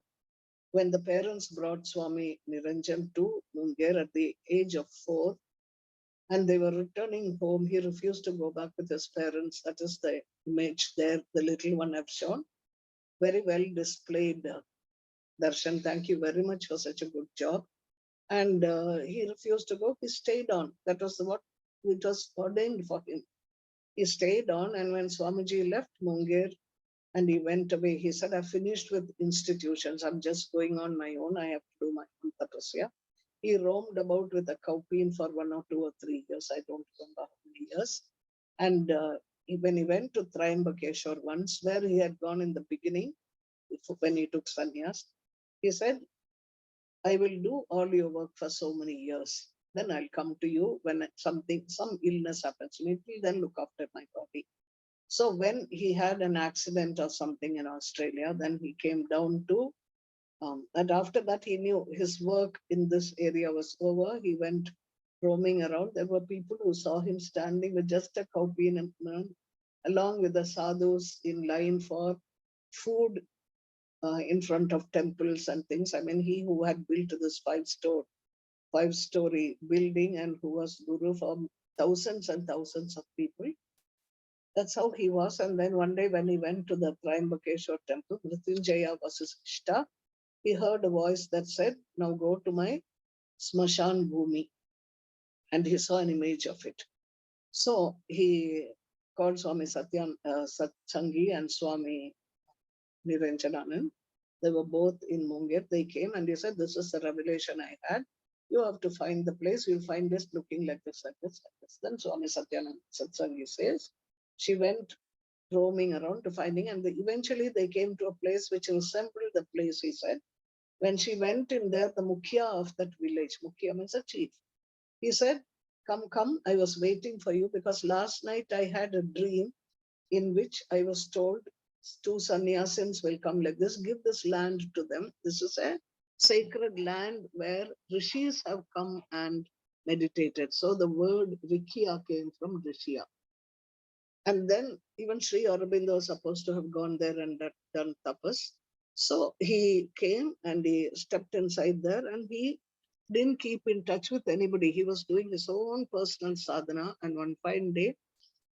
When the parents brought Swami Niranjan to Munger at the age of 4, and they were returning home, he refused to go back with his parents. That is the image there, the little one I've shown. Very well displayed, Darshan. Thank you very much for such a good job. And he refused to go. He stayed on. That was what it was ordained for him. He stayed on, and when Swamiji left Munger and he went away, he said, I've finished with institutions. I'm just going on my own. I have to do my own tapasya. He roamed about with a cowpeen for 1 or 2 or 3 years. I don't remember how many years. And when he went to Triambakeshwar once, where he had gone in the beginning, when he took sannyas, he said, I will do all your work for so many years. Then I'll come to you when some illness happens to me. Till then, look after my body. So when he had an accident or something in Australia, then he came down to, and after that he knew his work in this area was over. He went roaming around. There were people who saw him standing with just a cowpea and along with the sadhus in line for food in front of temples and things. I mean, he who had built this five-story building and who was guru for thousands and thousands of people. That's how he was. And then one day when he went to the Triambakeshwar temple, Mrityunjaya was his Ishta, he heard a voice that said, now go to my Smashan Bhumi. And he saw an image of it. So he called Swami Satsangi and Swami Niranjananand. They were both in Munger. They came and he said, this is the revelation I had. You have to find the place. You'll find this looking like this, like this, like this. Then Swami Satsangi says, she went roaming around to finding, and eventually they came to a place which resembled the place, he said. When she went in there, the Mukhya of that village, Mukhya means a chief, he said, come, come, I was waiting for you because last night I had a dream in which I was told two sannyasins will come like this, give this land to them. This is a sacred land where rishis have come and meditated. So the word Rikya came from Rishya. And then even Sri Aurobindo was supposed to have gone there and done tapas. So he came and he stepped inside there and he didn't keep in touch with anybody. He was doing his own personal sadhana. And one fine day,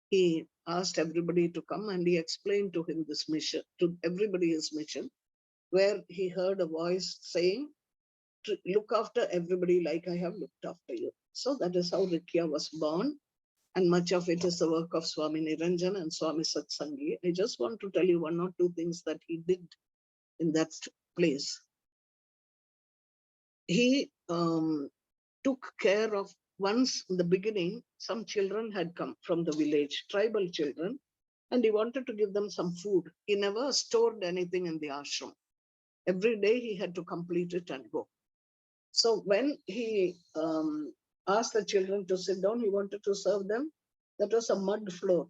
he asked everybody to come and he explained to him this mission, to everybody his mission, where he heard a voice saying, look after everybody like I have looked after you. So that is how Rikya was born. And much of it is the work of Swami Niranjan and Swami Satsangi. I just want to tell you one or two things that he did in that place. He took care of, once in the beginning, some children had come from the village, tribal children, and he wanted to give them some food. He never stored anything in the ashram. Every day he had to complete it and go. So when he asked the children to sit down, he wanted to serve them. That was a mud floor.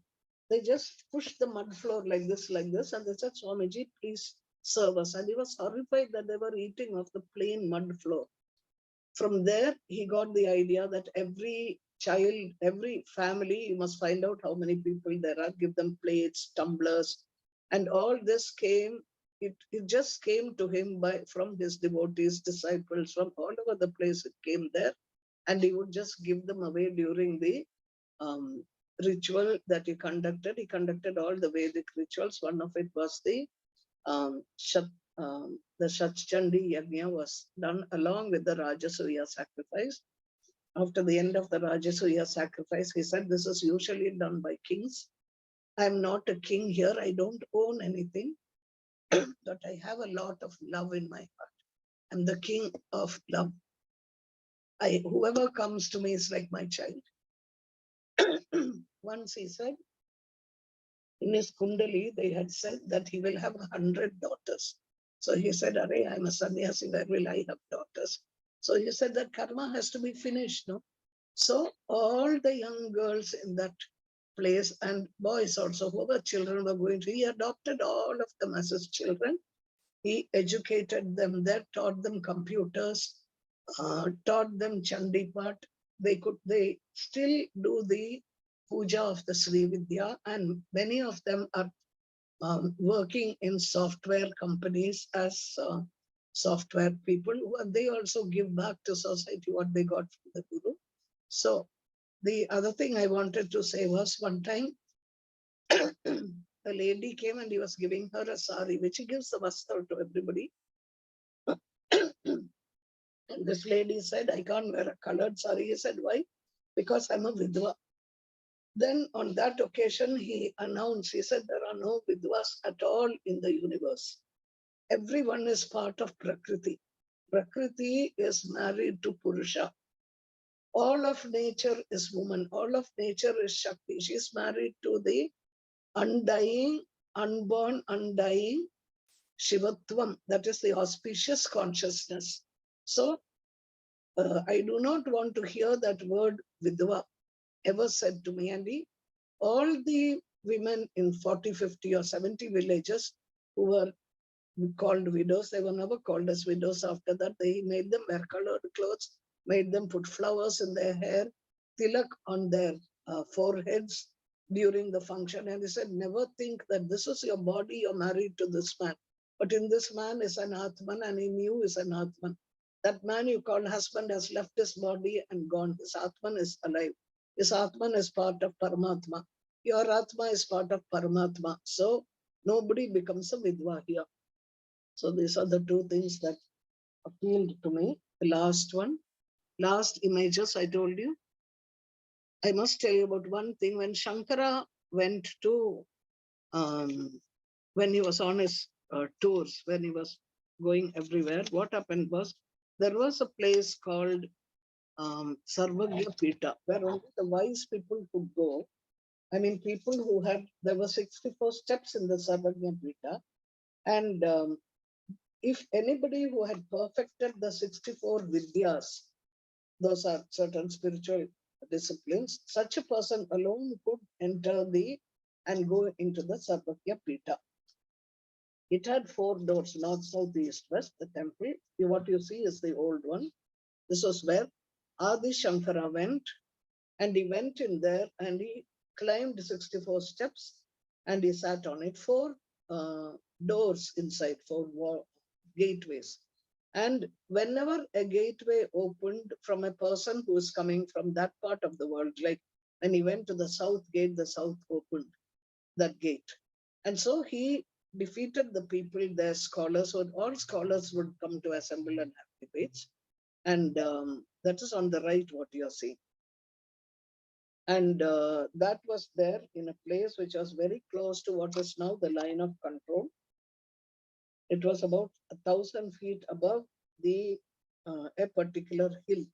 They just pushed the mud floor like this, and they said, Swamiji, please serve us. And he was horrified that they were eating off the plain mud floor. From there, he got the idea that every child, every family, you must find out how many people there are, give them plates, tumblers, and all this came, it just came to him from his devotees, disciples, from all over the place it came there, and he would just give them away during the ritual that he conducted. He conducted all the Vedic rituals. One of it was the chandi Yajna was done along with the Rajasuya sacrifice. After the end of the Rajasuya sacrifice, he said, this is usually done by kings. I'm not a king here. I don't own anything, but I have a lot of love in my heart. I'm the king of love. Whoever comes to me is like my child. Once he said, in his Kundali, they had said that he will have 100 daughters. So he said, Arey, I'm a sannyasi, where will I have daughters? So he said that karma has to be finished, no? So all the young girls in that place and boys also, whoever children were going to, he adopted all of them as his children. He educated them there, taught them computers, taught them chandi part. They still do the puja of the Sri Vidya, and many of them are working in software companies as software people. They also give back to society what they got from the Guru. So the other thing I wanted to say was, one time a lady came and he was giving her a sari, which he gives the vastra to everybody. And this lady said, I can't wear a colored sari. He said, why? Because I'm a vidwa. Then on that occasion, he announced, he said, there are no vidwas at all in the universe. Everyone is part of Prakriti. Prakriti is married to Purusha. All of nature is woman. All of nature is Shakti. She's married to the undying, unborn, undying Shivatvam. That is the auspicious consciousness. So I do not want to hear that word Vidva ever said to me. And all the women in 40, 50 or 70 villages who were called widows, they were never called as widows after that. They made them wear colored clothes, made them put flowers in their hair, tilak on their foreheads during the function. And they said, never think that this is your body, you're married to this man. But in this man is an Atman, and in you is an Atman. That man you call husband has left his body and gone. His Atman is alive. His Atman is part of Paramatma. Your Atma is part of Paramatma. So nobody becomes a Vidva here. So these are the two things that appealed to me. The last one, last images I told you. I must tell you about one thing. When Shankara went to, when he was on his tours, when he was going everywhere, what happened was there was a place called Sarvagya Pita, where only the wise people could go. I mean, people who had, there were 64 steps in the Sarvagya Pita. And if anybody who had perfected the 64 Vidyas, those are certain spiritual disciplines, such a person alone could enter and go into the Sarvagya Pita. It had 4 doors, north, south, east, west, the temple. What you see is the old one. This was where Adi Shankara went, and he went in there and he climbed 64 steps and he sat on it. 4 doors inside, 4 gateways. And whenever a gateway opened from a person who is coming from that part of the world, like when he went to the south gate, the south opened that gate. And so he defeated the people, their scholars, so all scholars would come to assemble and have debates. And that is on the right, what you are seeing. And that was there in a place which was very close to what is now the line of control. It was about 1,000 feet above a particular hill.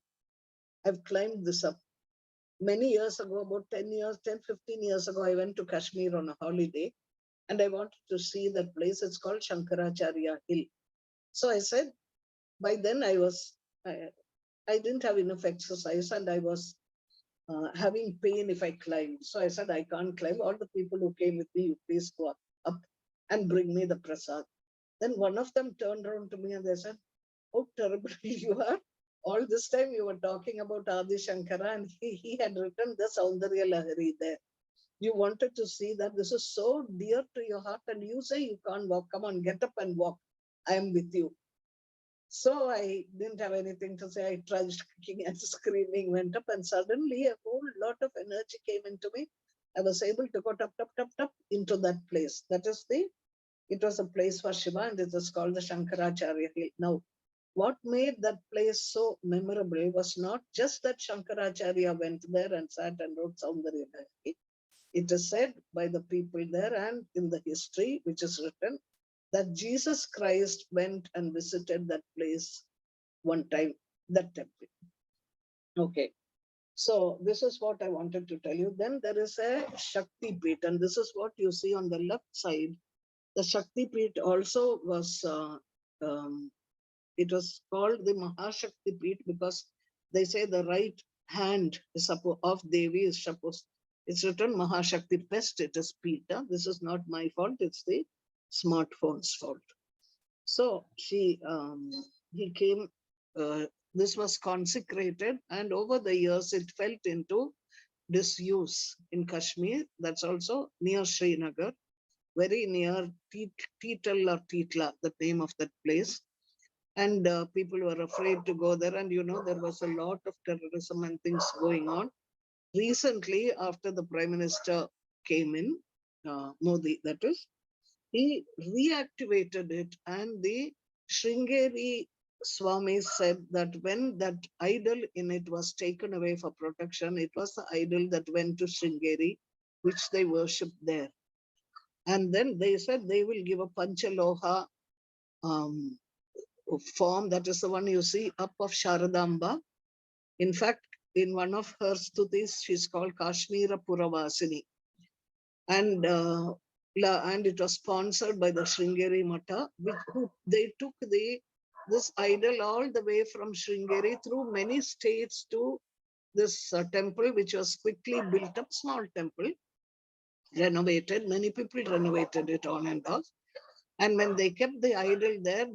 I've climbed this up. Many years ago, about 10, 15 years ago, I went to Kashmir on a holiday and I wanted to see that place. It's called Shankaracharya Hill. So I said, by then I didn't have enough exercise and I was having pain if I climbed. So I said, I can't climb. All the people who came with me, you please go up and bring me the prasad. Then one of them turned around to me and they said, how terrible you are. All this time you were talking about Adi Shankara and he had written the Saundarya Lahari there. You wanted to see that this is so dear to your heart and you say you can't walk. Come on, get up and walk. I am with you. So I didn't have anything to say. I trudged, kicking and screaming, went up, and suddenly a whole lot of energy came into me. I was able to go tap, tap, tap, tap into that place. It was a place for Shiva, and it was called the Shankaracharya Hill. Now, what made that place so memorable was not just that Shankaracharya went there and sat and wrote Saundarya Lahari. It is said by the people there and in the history, which is written, that Jesus Christ went and visited that place one time, that temple. Okay. So this is what I wanted to tell you. Then there is a Shakti Peeth, and this is what you see on the left side. The Shakti Peeth also was, it was called the Mahashakti Peeth because they say the right hand is of Devi is supposed, it's written Mahashakti Pest, it is Peeta. This is not my fault, it's the smartphone's fault. So he came, this was consecrated, and over the years it fell into disuse in Kashmir. That's also near Srinagar, very near Tital or Titla, the name of that place. And people were afraid to go there. And there was a lot of terrorism and things going on. Recently, after the Prime Minister came in, Modi, that is, he reactivated it, and the Sringeri Swami said that when that idol in it was taken away for protection, it was the idol that went to Sringeri, which they worshipped there. And then they said they will give a Panchaloha form, that is the one you see up of Sharadamba. In fact, in one of her stutis, she's called Kashmira Puravasini. And it was sponsored by the Sringeri Mata, they took this idol all the way from Sringeri through many states to this temple, which was quickly built up, small temple, renovated. Many people renovated it on and off. And when they kept the idol there,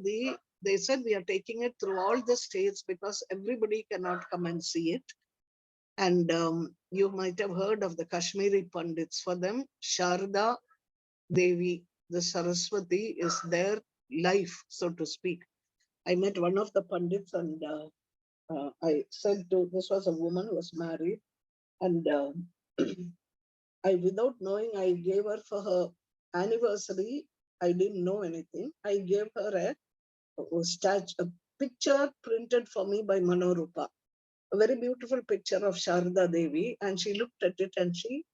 they said, we are taking it through all the states because everybody cannot come and see it. And you might have heard of the Kashmiri Pandits. For them, Sharda Devi, the Saraswati, is there life, so to speak. I met one of the Pandits and I said to, this was a woman who was married, and I, without knowing, I gave her for her anniversary. I didn't know anything. I gave her a picture printed for me by Manorupa, a very beautiful picture of Sharda Devi, and she looked at it and she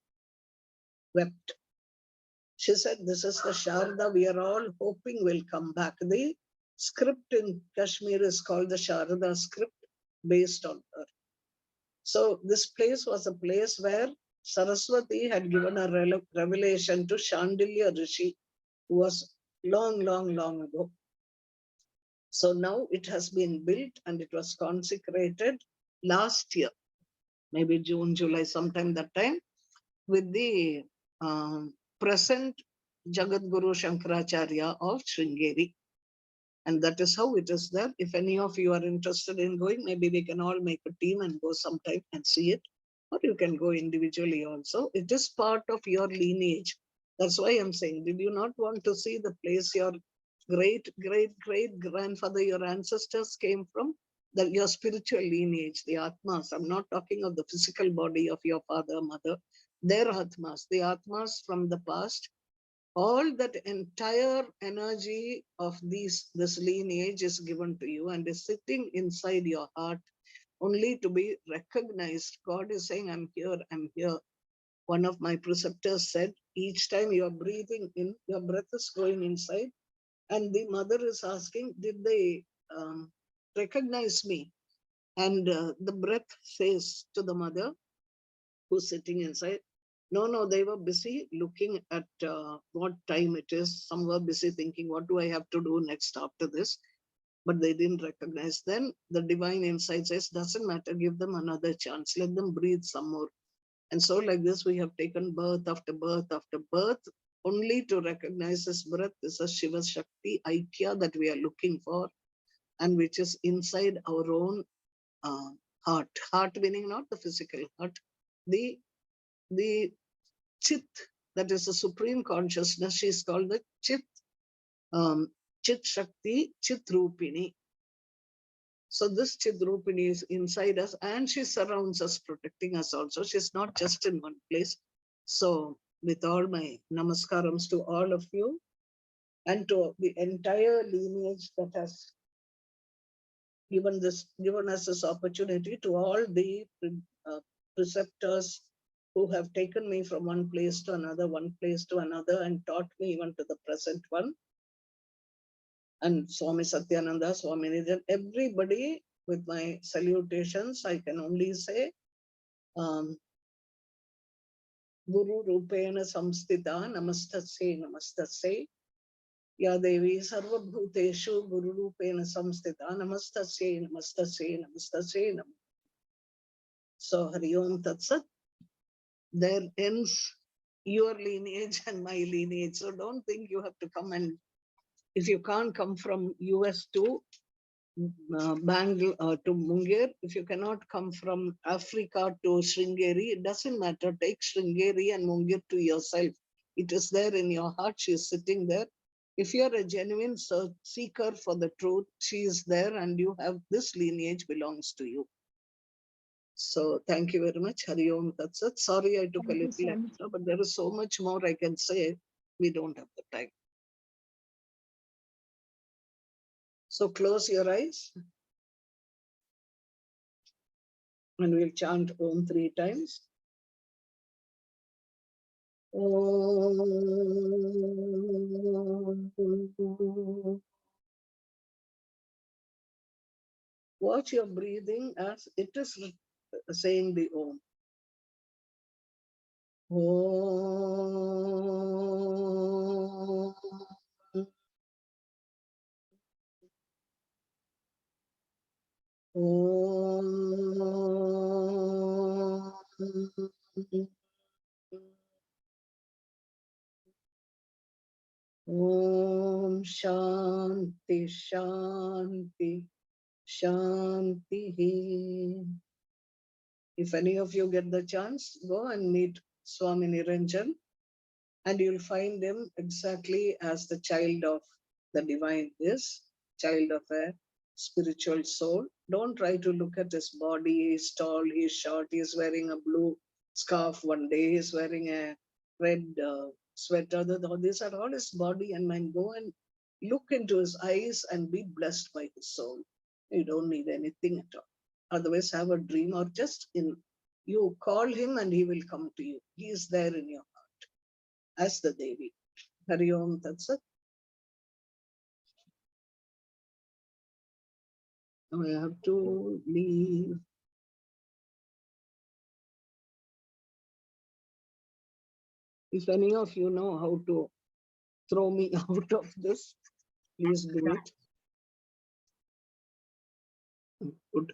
wept. She said, this is the Sharda we are all hoping will come back. The script in Kashmir is called the Sharda script, based on her. So this place was a place where Saraswati had given a revelation to Shandilya Rishi, who was long, long, long ago. So now it has been built and it was consecrated last year, maybe June, July, sometime that time, with the present Jagat Guru Shankaracharya of Sringeri. And that is how it is there. If any of you are interested in going, maybe we can all make a team and go sometime and see it. Or you can go individually also. It is part of your lineage. That's why I'm saying, did you not want to see the place your great, great, great grandfather, your ancestors came from? That your spiritual lineage, the Atmas. I'm not talking of the physical body of your father, mother. Their Atmas, the Atmas from the past. All that entire energy of this lineage is given to you and is sitting inside your heart only to be recognized. God is saying, I'm here, I'm here. One of my preceptors said, each time you are breathing in, your breath is going inside. And the mother is asking, did they recognize me? And the breath says to the mother who's sitting inside, no, they were busy looking at what time it is. Some were busy thinking, what do I have to do next after this? But they didn't recognize. Then the divine insight says, doesn't matter, give them another chance. Let them breathe some more. And so like this, we have taken birth after birth after birth, only to recognize this breath is a Shiva Shakti Aikya that we are looking for, and which is inside our own heart. Heart meaning not the physical heart, the Chit, that is the supreme consciousness. She is called the Chit, Chit Shakti, Chit Rupini. So this Chit Rupini is inside us and she surrounds us, protecting us also. She's not just in one place. So with all my namaskarams to all of you and to the entire lineage that has given us this opportunity, to all the preceptors who have taken me from one place to another, and taught me even to the present one. And Swami Satyananda, Swami Nijan, everybody, with my salutations, I can only say, Guru Rupena Samstita, Namastasya, Ya Devi Sarva Bhuteshu, Guru Rupena Samstita, Namastasya. So Hari Om Tat Sat. There ends your lineage and my lineage. So don't think you have to come, and if you can't come from US to Bangalore to Munger, if you cannot come from Africa to Sringeri, it doesn't matter. Take Sringeri and Munger to yourself. It is there in your heart. She is sitting there. If you're a genuine seeker for the truth, she is there, and you have this lineage belongs to you. So thank you very much. Hari Om Tat Sat. Sorry I took a little extra, but there is so much more I can say. We don't have the time. So close your eyes and we'll chant Om 3 times. Om. Watch your breathing as it is saying the Om. Om. Om Shanti Shanti Shanti. If any of you get the chance, go and meet Swami Niranjan, and you'll find him exactly as the child of The divine is child of a spiritual soul. Don't try to look at his body. He's tall, he's short, he's wearing a blue scarf one day, he's wearing a red sweater. These are all his body and mind. Go and look into his eyes and be blessed by his soul. You don't need anything at all. Otherwise, have a dream or just you call him and he will come to you. He is there in your heart as the Devi. Hari Om Tat Sat. Now I have to leave. If any of you know how to throw me out of this, please do it. Good.